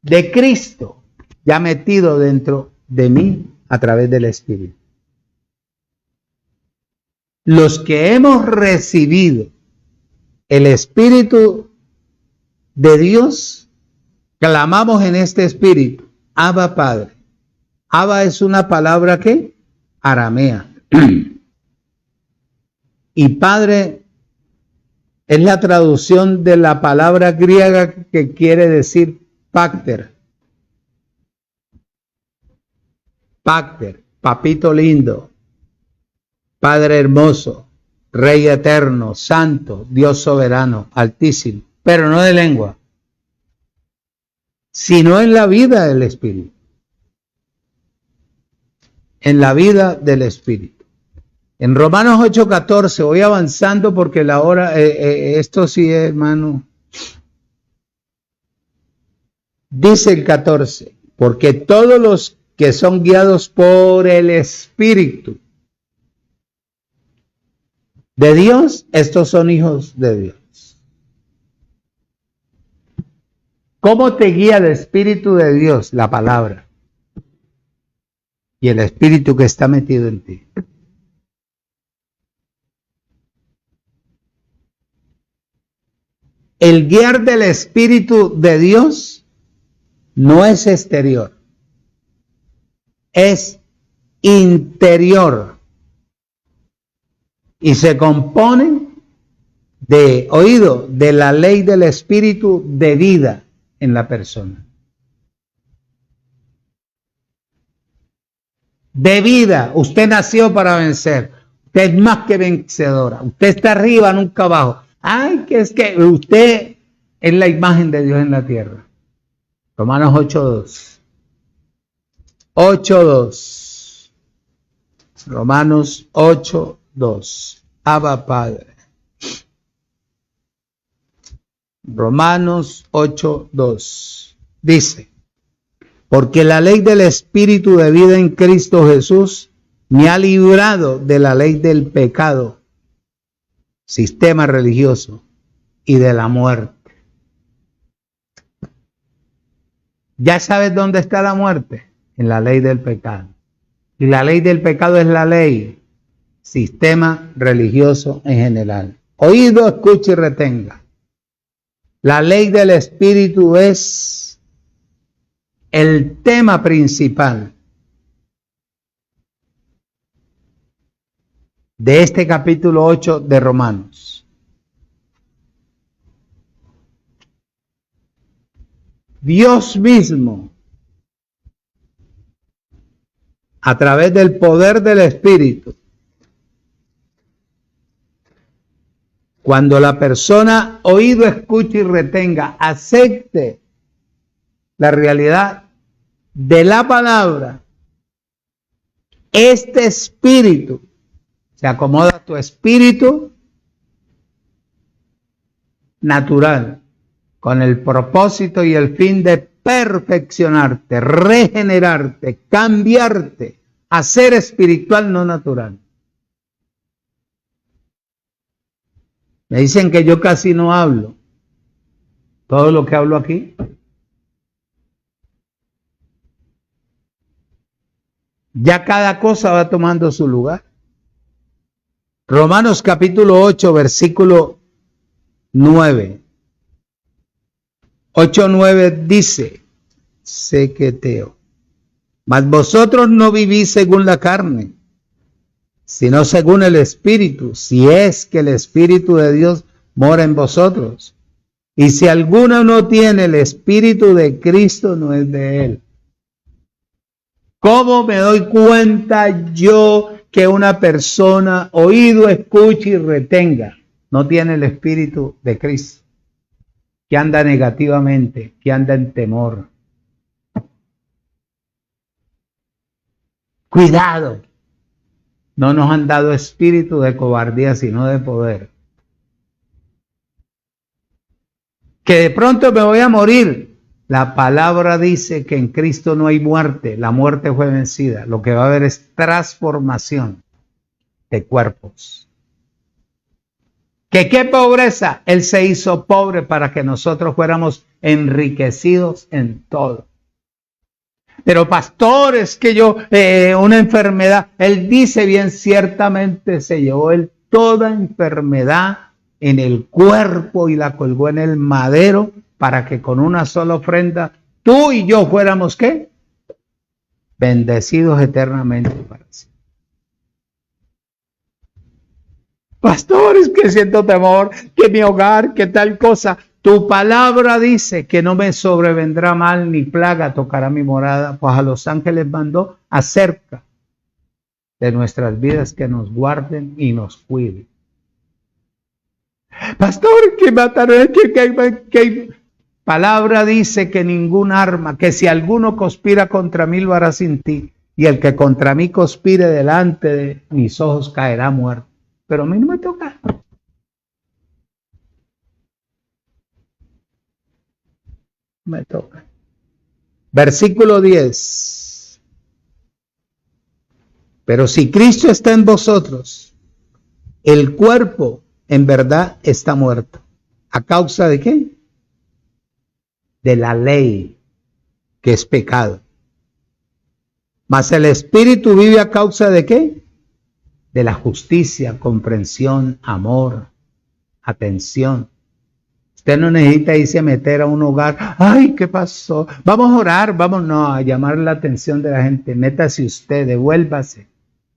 De Cristo, ya metido dentro de mí a través del Espíritu. Los que hemos recibido el Espíritu de Dios, clamamos en este Espíritu, Abba Padre. Abba es una palabra ¿qué? Aramea. Y Padre es la traducción de la palabra griega que quiere decir Pacter. Pacter, papito lindo, Padre hermoso, Rey eterno, santo, Dios soberano, altísimo, pero no de lengua, sino en la vida del Espíritu. En la vida del Espíritu. En Romanos 8:14, voy avanzando porque la hora, esto sí, hermano. Dice el 14, porque todos los que son guiados por el Espíritu de Dios, estos son hijos de Dios. ¿Cómo te guía el Espíritu de Dios? La palabra. Y el Espíritu que está metido en ti. El guiar del Espíritu de Dios no es exterior, es interior. Y se compone de, oído, de la ley del Espíritu de vida en la persona. De vida, usted nació para vencer, usted es más que vencedora, usted está arriba, nunca abajo. Ay, que es que usted es la imagen de Dios en la tierra. Romanos 8:2. 8:2. Romanos 8:2. Abba Padre. Romanos 8:2. Dice, porque la ley del Espíritu de vida en Cristo Jesús me ha librado de la ley del pecado, sistema religioso, y de la muerte. ¿Ya sabes dónde está la muerte? En la ley del pecado. Y la ley del pecado es la ley, sistema religioso en general. Oído, escuche y retenga. La ley del Espíritu es el tema principal de este capítulo 8 de Romanos. Dios mismo, a través del poder del Espíritu, cuando la persona oído, escuche y retenga, acepte la realidad de la palabra, este espíritu, se acomoda a tu espíritu natural, con el propósito y el fin de perfeccionarte, regenerarte, cambiarte a ser espiritual, no natural. Me dicen que yo casi no hablo. Todo lo que hablo aquí. Ya cada cosa va tomando su lugar. Romanos capítulo 8, versículo 9. 8:9 dice, sequeteo, mas vosotros no vivís según la carne, sino según el Espíritu, si es que el Espíritu de Dios mora en vosotros. Y si alguno no tiene el Espíritu de Cristo, no es de él. ¿Cómo me doy cuenta yo que una persona oído, escuche y retenga no tiene el Espíritu de Cristo, que anda negativamente, que anda en temor. Cuidado, no nos han dado espíritu de cobardía, sino de poder. Que de pronto me voy a morir. La palabra dice que en Cristo no hay muerte, la muerte fue vencida. Lo que va a haber es transformación de cuerpos. ¿Que qué pobreza? Él se hizo pobre para que nosotros fuéramos enriquecidos en todo. Pero pastores, que yo, una enfermedad, él dice bien, ciertamente se llevó él toda enfermedad en el cuerpo y la colgó en el madero para que con una sola ofrenda tú y yo fuéramos, ¿qué? Bendecidos eternamente para siempre. Pastores, que siento temor, que mi hogar, que tal cosa. Tu palabra dice que no me sobrevendrá mal ni plaga tocará mi morada, pues a los ángeles mandó acerca de nuestras vidas que nos guarden y nos cuiden. Pastor, que mataré, que palabra dice que ningún arma, que si alguno conspira contra mí lo hará sin ti, y el que contra mí conspire delante de mis ojos caerá muerto. Pero a mí no me toca. Me toca. Versículo 10. Pero si Cristo está en vosotros, el cuerpo en verdad está muerto. ¿A causa de qué? De la ley, que es pecado. Mas el espíritu vive a causa de qué? De la justicia, comprensión, amor, atención. Usted no necesita irse a meter a un hogar. Ay, ¿qué pasó? Vamos a orar, vamos a llamar la atención de la gente. Métase usted, devuélvase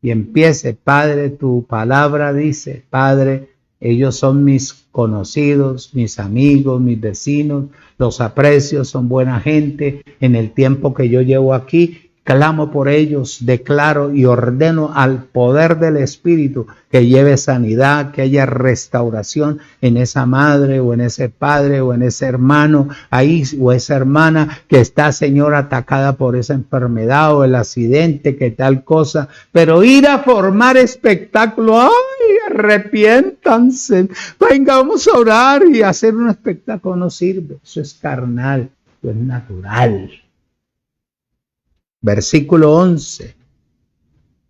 y empiece. Padre, tu palabra dice, Padre, ellos son mis conocidos, mis amigos, mis vecinos, los aprecio, son buena gente. En el tiempo que yo llevo aquí, clamo por ellos, declaro y ordeno al poder del Espíritu que lleve sanidad, que haya restauración en esa madre o en ese padre o en ese hermano ahí o esa hermana que está, Señor, atacada por esa enfermedad o el accidente, que tal cosa. Pero ir a formar espectáculo, ¡ay! Arrepiéntanse, venga, vamos a orar y hacer un espectáculo no sirve, eso es carnal, eso es natural. Versículo 11.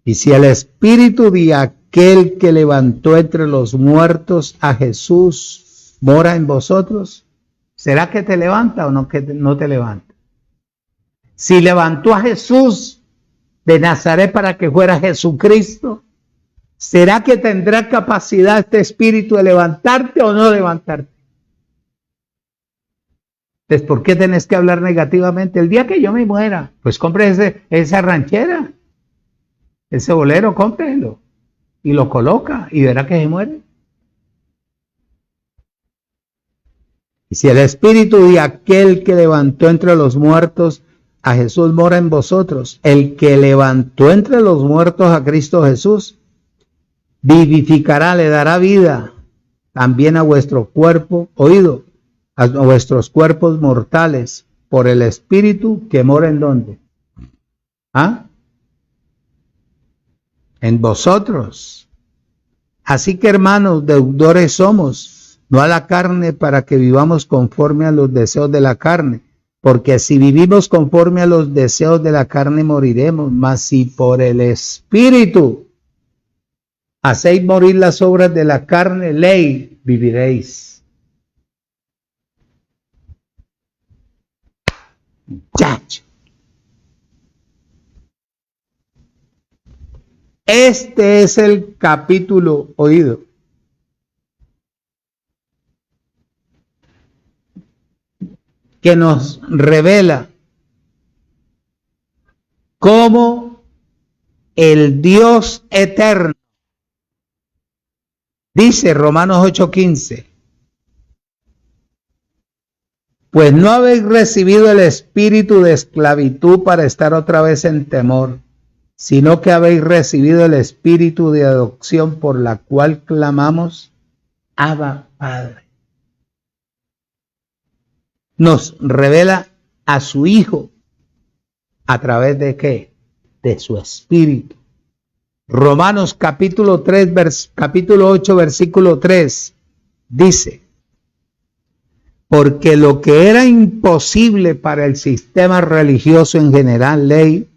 Y si el espíritu de aquel que levantó entre los muertos a Jesús mora en vosotros, ¿será que te levanta o no, que no te levanta? Si levantó a Jesús de Nazaret para que fuera Jesucristo, ¿será que tendrá capacidad este espíritu de levantarte o no levantarte? Entonces, ¿por qué tenés que hablar negativamente? El día que yo me muera, pues compre esa ranchera, ese bolero, cómprelo y lo coloca y verá que se muere. Y si el espíritu de aquel que levantó entre los muertos a Jesús mora en vosotros, el que levantó entre los muertos a Cristo Jesús, vivificará, le dará vida también a vuestro cuerpo, oído, a vuestros cuerpos mortales, por el Espíritu que mora en ¿dónde? ¿Ah? En vosotros. Así que, hermanos, deudores somos, no a la carne, para que vivamos conforme a los deseos de la carne, porque si vivimos conforme a los deseos de la carne moriremos, mas si por el Espíritu hacéis morir las obras de la carne, ley, viviréis. Muchacho. Este es el capítulo oído. Que nos revela cómo el Dios eterno, dice Romanos 8:15, pues no habéis recibido el espíritu de esclavitud para estar otra vez en temor, sino que habéis recibido el Espíritu de adopción por la cual clamamos, Abba, Padre. Nos revela a su Hijo. ¿A través de qué? De su Espíritu. Romanos capítulo 8, versículo 3, dice, porque lo que era imposible para el sistema religioso en general, ley,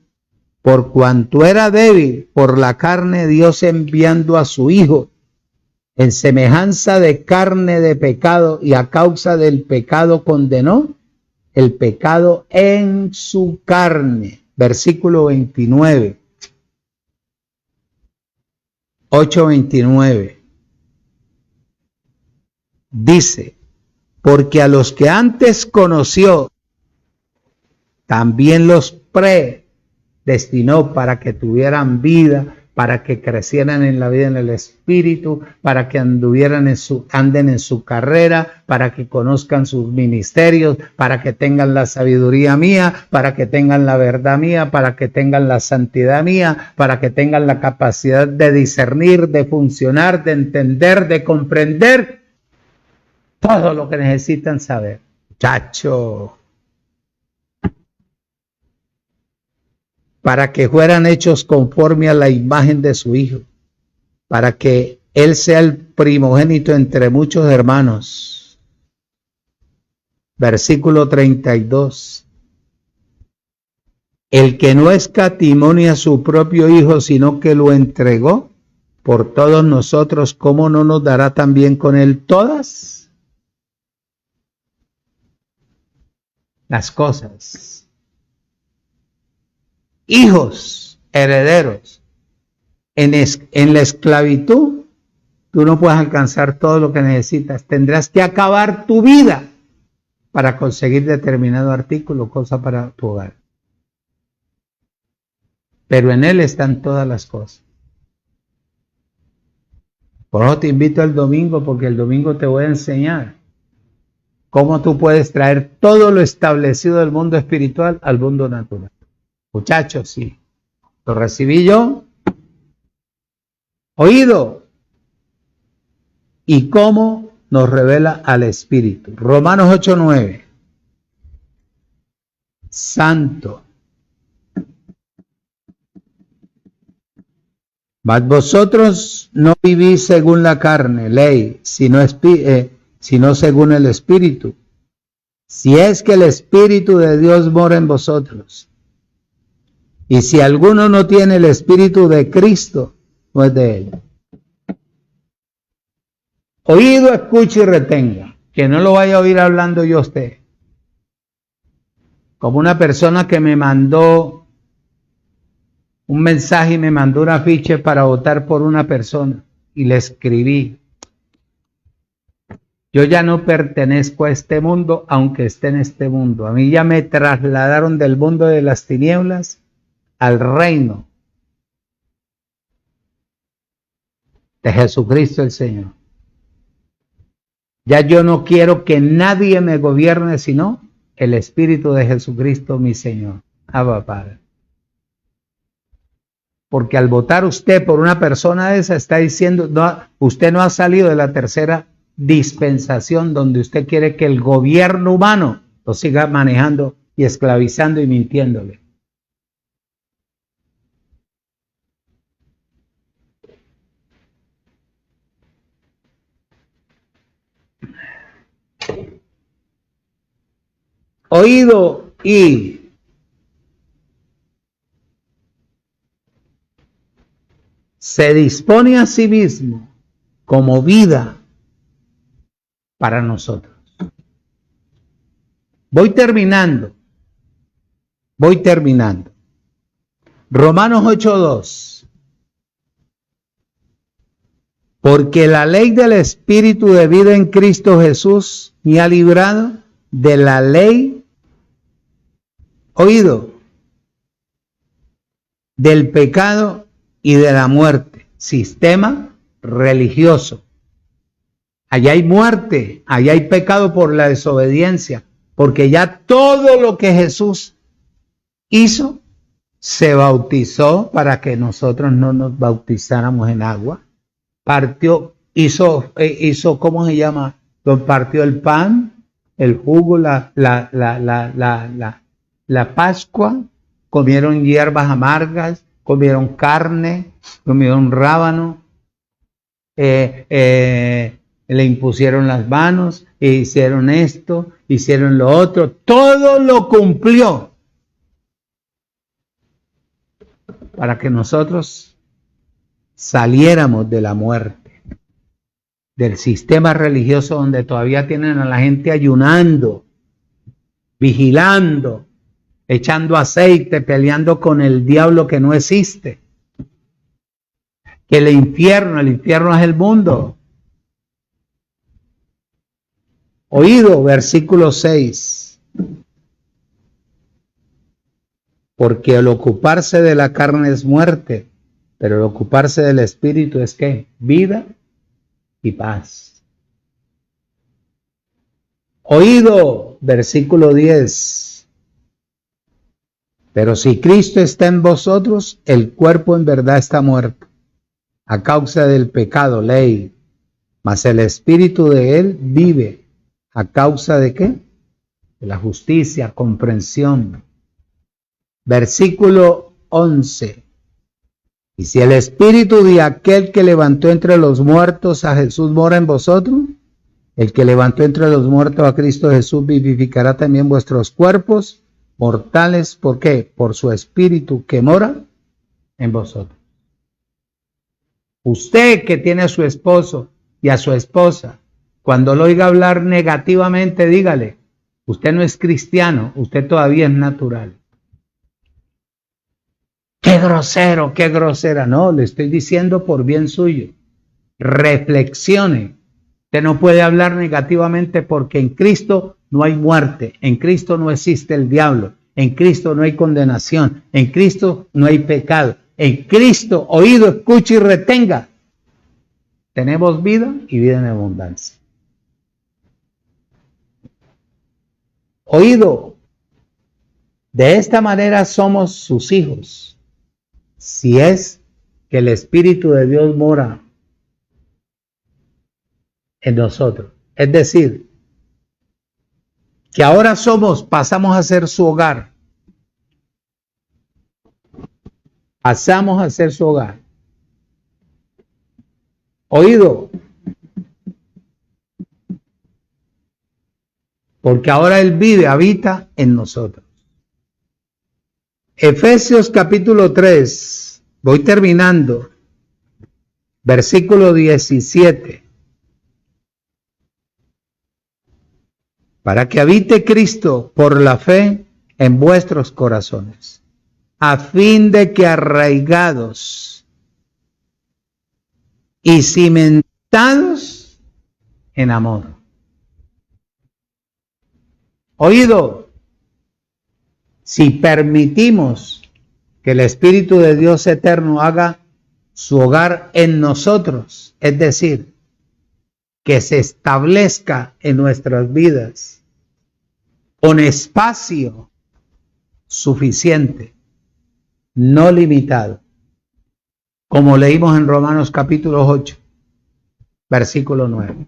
por cuanto era débil por la carne, Dios enviando a su Hijo en semejanza de carne de pecado, y a causa del pecado condenó el pecado en su carne. Versículo 29. 8:29. Dice, porque a los que antes conoció, también los predestinó para que tuvieran vida, para que crecieran en la vida en el Espíritu, para que anden en su carrera, para que conozcan sus ministerios, para que tengan la sabiduría mía, para que tengan la verdad mía, para que tengan la santidad mía, para que tengan la capacidad de discernir, de funcionar, de entender, de comprender todo lo que necesitan saber. Muchacho. Para que fueran hechos conforme a la imagen de su Hijo, para que Él sea el primogénito entre muchos hermanos. Versículo 32. El que no escatimó ni a su propio Hijo, sino que lo entregó por todos nosotros, ¿cómo no nos dará también con Él todas las cosas? Hijos, herederos. En la esclavitud, tú no puedes alcanzar todo lo que necesitas. Tendrás que acabar tu vida para conseguir determinado artículo, cosa para tu hogar. Pero en Él están todas las cosas. Por eso te invito el domingo, porque el domingo te voy a enseñar cómo tú puedes traer todo lo establecido del mundo espiritual al mundo natural. Muchachos, sí, lo recibí yo, oído, y cómo nos revela al Espíritu. Romanos 8:9. Santo. Mas vosotros no vivís según la carne, ley, sino según el Espíritu. Si es que el Espíritu de Dios mora en vosotros. Y si alguno no tiene el Espíritu de Cristo, no es de Él. Oído, escuche y retenga. Que no lo vaya a oír hablando yo a usted. Como una persona que me mandó un mensaje y me mandó un afiche para votar por una persona. Y le escribí: yo ya no pertenezco a este mundo, aunque esté en este mundo. A mí ya me trasladaron del mundo de las tinieblas al reino de Jesucristo el Señor. Ya yo no quiero que nadie me gobierne, sino el Espíritu de Jesucristo mi Señor. Abba, Padre. Porque al votar usted por una persona esa, está diciendo, no, usted no ha salido de la tercera dispensación, donde usted quiere que el gobierno humano lo siga manejando y esclavizando y mintiéndole. Oído y se dispone a sí mismo como vida para nosotros. Voy terminando. Romanos 8:2. Porque la ley del Espíritu de vida en Cristo Jesús me ha librado de la ley, oído, del pecado y de la muerte. Sistema religioso. Allá hay muerte, allá hay pecado por la desobediencia, porque ya todo lo que Jesús hizo se bautizó para que nosotros no nos bautizáramos en agua, hizo, ¿cómo se llama? Compartió el pan, el jugo, la Pascua, comieron hierbas amargas, comieron carne, comieron rábano, le impusieron las manos, e hicieron esto, hicieron lo otro, todo lo cumplió para que nosotros saliéramos de la muerte, del sistema religioso donde todavía tienen a la gente ayunando, vigilando, echando aceite, peleando con el diablo que no existe. Que el infierno es el mundo. Oído, versículo 6. Porque el ocuparse de la carne es muerte, pero el ocuparse del espíritu es ¿qué? Vida y paz. Oído, versículo 10. Pero si Cristo está en vosotros, el cuerpo en verdad está muerto, a causa del pecado, ley, mas el espíritu de él vive, ¿a causa de qué? De la justicia, comprensión. Versículo 11. Y si el espíritu de aquel que levantó entre los muertos a Jesús mora en vosotros, el que levantó entre los muertos a Cristo Jesús vivificará también vuestros cuerpos mortales. ¿Por qué? Por su espíritu que mora en vosotros. Usted que tiene a su esposo y a su esposa, cuando lo oiga hablar negativamente, dígale, usted no es cristiano, usted todavía es natural. Qué grosero, qué grosera. No, le estoy diciendo por bien suyo. Reflexione. Usted no puede hablar negativamente porque en Cristo no hay muerte, en Cristo no existe el diablo, en Cristo no hay condenación, en Cristo no hay pecado, en Cristo, oído, escuche y retenga. Tenemos vida y vida en abundancia. Oído, de esta manera somos sus hijos, si es que el Espíritu de Dios mora en nosotros. Es decir, que ahora pasamos a ser su hogar. Pasamos a ser su hogar. Oído. Porque ahora Él vive, habita en nosotros. Efesios capítulo 3, voy terminando, versículo 17. Para que habite Cristo por la fe en vuestros corazones, a fin de que arraigados y cimentados en amor. Oído, si permitimos que el Espíritu de Dios eterno haga su hogar en nosotros, es decir, que se establezca en nuestras vidas con espacio suficiente, no limitado, como leímos en Romanos capítulo 8, versículo 9.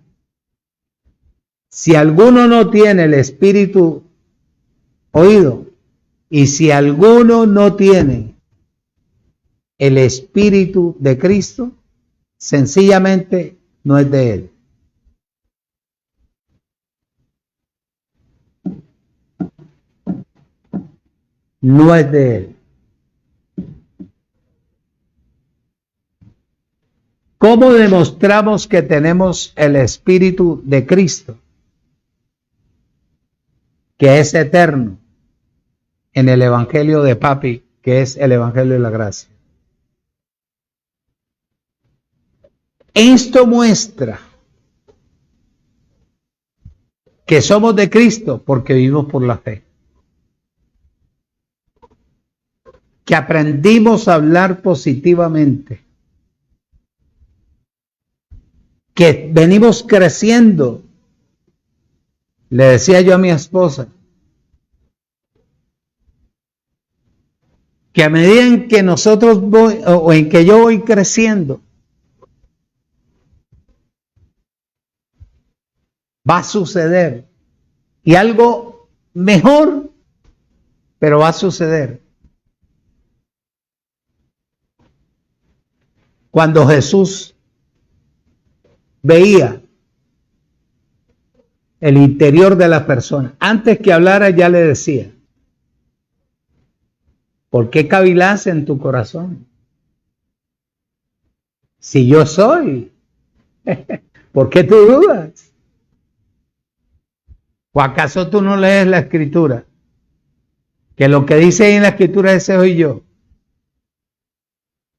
Si alguno no tiene el Espíritu, oído, y si alguno no tiene el Espíritu de Cristo, sencillamente no es de Él. No es de Él. ¿Cómo demostramos que tenemos el Espíritu de Cristo, que es eterno, en el Evangelio de Papi, que es el Evangelio de la Gracia? Esto muestra que somos de Cristo porque vivimos por la fe. Que aprendimos a hablar positivamente. Que venimos creciendo. Le decía yo a mi esposa, que a medida en que nosotros o en que yo voy creciendo, va a suceder. Y algo mejor, pero va a suceder. Cuando Jesús veía el interior de la persona, antes que hablara ya le decía: ¿por qué cavilas en tu corazón? Si yo soy, ¿por qué tú dudas? ¿O acaso tú no lees la Escritura? Que lo que dice ahí en la Escritura, ese soy yo.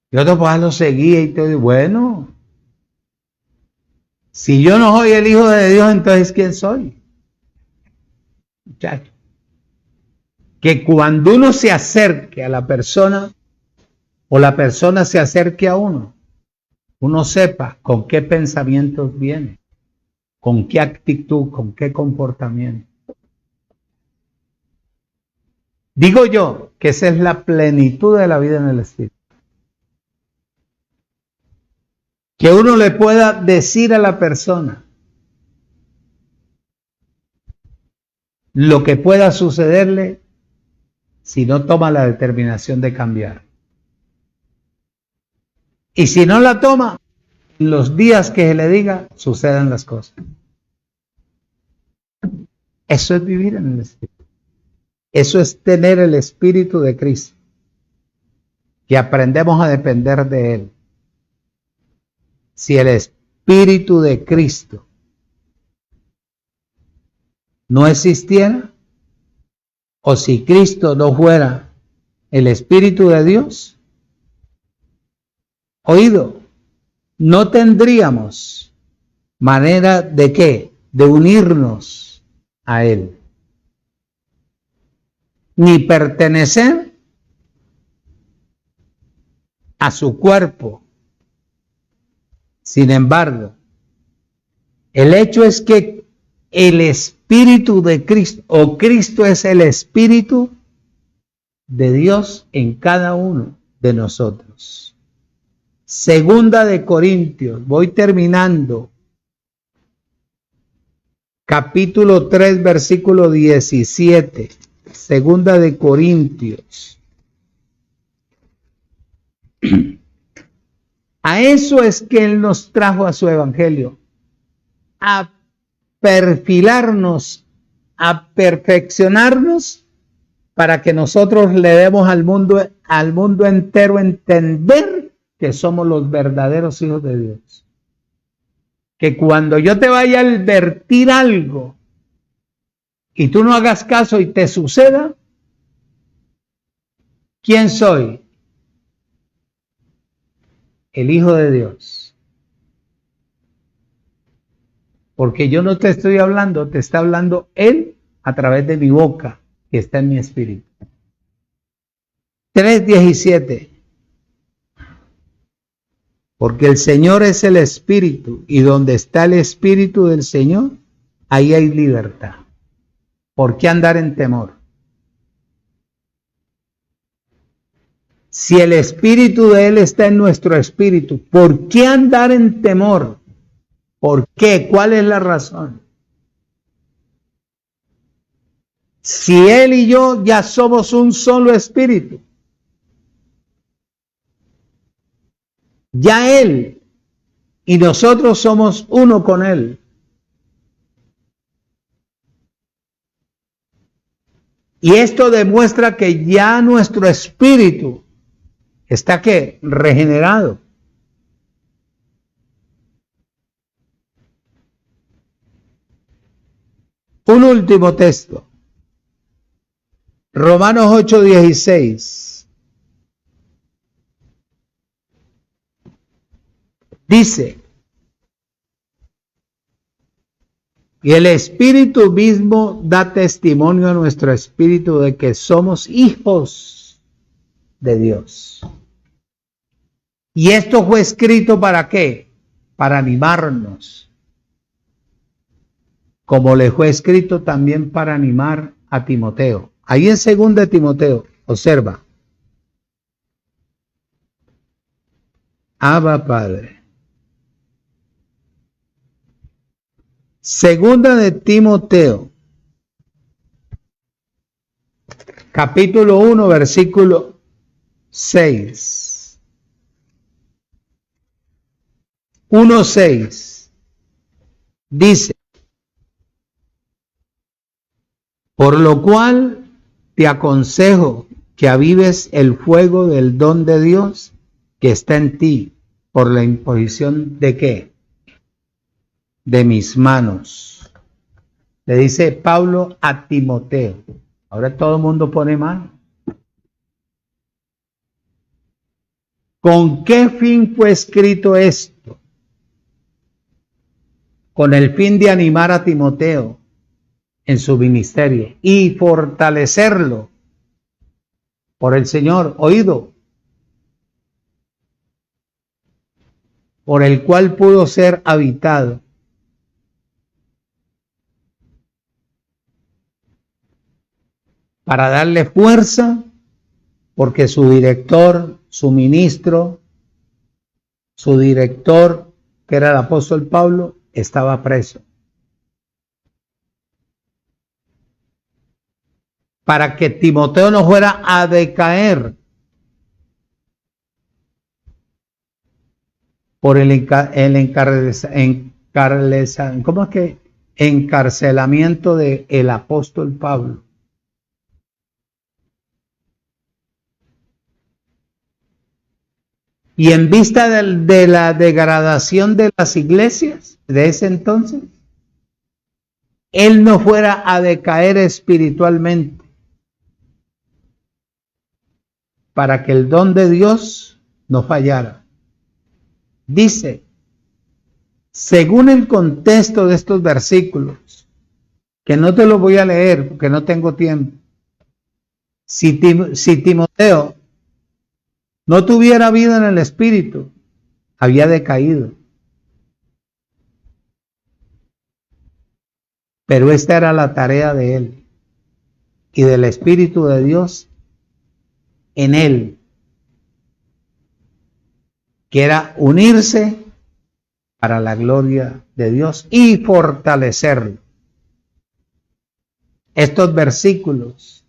Y otro pues lo seguía y todo. Bueno, si yo no soy el Hijo de Dios, entonces ¿quién soy? Muchachos, que cuando uno se acerque a la persona o la persona se acerque a uno, uno sepa con qué pensamientos viene, con qué actitud, con qué comportamiento. Digo yo que esa es la plenitud de la vida en el Espíritu. Que uno le pueda decir a la persona lo que pueda sucederle si no toma la determinación de cambiar. Y si no la toma, los días que se le diga, sucedan las cosas. Eso es vivir en el Espíritu. Eso es tener el Espíritu de Cristo, que aprendemos a depender de Él. Si el Espíritu de Cristo no existiera, o si Cristo no fuera el Espíritu de Dios, oído, no tendríamos manera de ¿qué? De unirnos a Él, ni pertenecer a su cuerpo. Sin embargo, el hecho es que el Espíritu de Cristo, o Cristo es el Espíritu de Dios en cada uno de nosotros. Segunda de Corintios, voy terminando. Capítulo 3, versículo 17. Segunda de Corintios. A eso es que Él nos trajo a su evangelio, a perfilarnos, a perfeccionarnos, para que nosotros le demos al mundo entero entender que somos los verdaderos hijos de Dios. Que cuando yo te vaya a advertir algo y tú no hagas caso y te suceda, ¿quién soy? El Hijo de Dios. Porque yo no te estoy hablando, te está hablando Él a través de mi boca, que está en mi espíritu. 3:17. Porque el Señor es el Espíritu, y donde está el Espíritu del Señor, ahí hay libertad. ¿Por qué andar en temor? Si el Espíritu de Él está en nuestro espíritu, ¿por qué andar en temor? ¿Por qué? ¿Cuál es la razón? Si Él y yo ya somos un solo espíritu, ya Él y nosotros somos uno con Él. Y esto demuestra que ya nuestro espíritu está ¿qué? Regenerado. Un último texto. Romanos 8:16. Dice: y el Espíritu mismo da testimonio a nuestro espíritu de que somos hijos de Dios. Y esto fue escrito ¿para qué? Para animarnos. Como le fue escrito también para animar a Timoteo. Ahí en 2 Timoteo, observa. Abba Padre. Segunda de Timoteo, capítulo 1, versículo 6. 1:6 dice: por lo cual te aconsejo que avives el fuego del don de Dios que está en ti por la imposición de ¿qué? De mis manos. Le dice Pablo a Timoteo. Ahora todo el mundo pone mano. ¿Con qué fin fue escrito esto? Con el fin de animar a Timoteo en su ministerio y fortalecerlo por el Señor, oído, por el cual pudo ser habitado. Para darle fuerza, porque su director, su ministro, su director, que era el apóstol Pablo, estaba preso. Para que Timoteo no fuera a decaer por el encarcelamiento del apóstol Pablo. Y en vista de la degradación de las iglesias de ese entonces, él no fuera a decaer espiritualmente, para que el don de Dios no fallara. Dice, según el contexto de estos versículos, que no te lo voy a leer porque no tengo tiempo, si Timoteo no tuviera vida en el espíritu, había decaído. Pero esta era la tarea de él y del Espíritu de Dios en él, que era unirse para la gloria de Dios y fortalecerlo. Estos versículos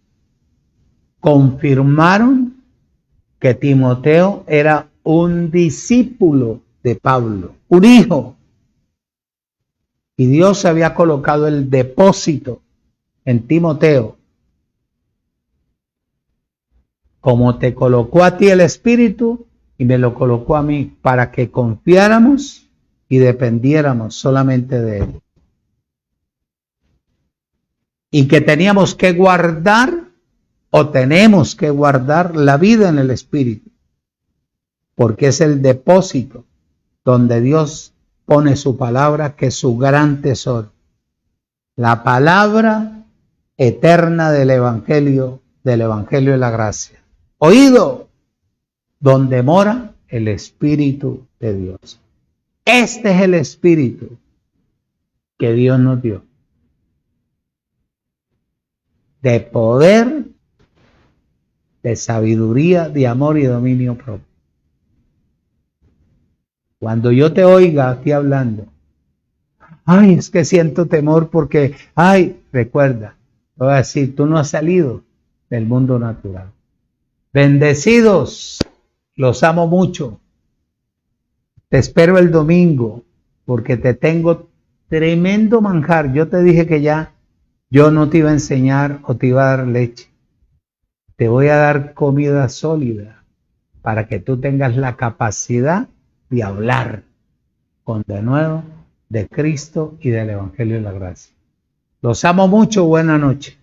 confirmaron que Timoteo era un discípulo de Pablo, un hijo. Y Dios había colocado el depósito en Timoteo, como te colocó a ti el Espíritu y me lo colocó a mí, para que confiáramos y dependiéramos solamente de Él. Y que teníamos que guardar, o tenemos que guardar, la vida en el Espíritu, porque es el depósito donde Dios pone su palabra, que es su gran tesoro. La palabra eterna del Evangelio de la gracia. Oído, donde mora el Espíritu de Dios. Este es el Espíritu que Dios nos dio. De poder, de sabiduría, de amor y dominio propio. Cuando yo te oiga aquí hablando, ay, es que siento temor porque, ay, recuerda, voy a decir, tú no has salido del mundo natural. Bendecidos, los amo mucho. Te espero el domingo porque te tengo tremendo manjar. Yo te dije que ya yo no te iba a enseñar o te iba a dar leche. Te voy a dar comida sólida para que tú tengas la capacidad de hablar con denuedo de Cristo y del Evangelio de la gracia. Los amo mucho. Buena noche.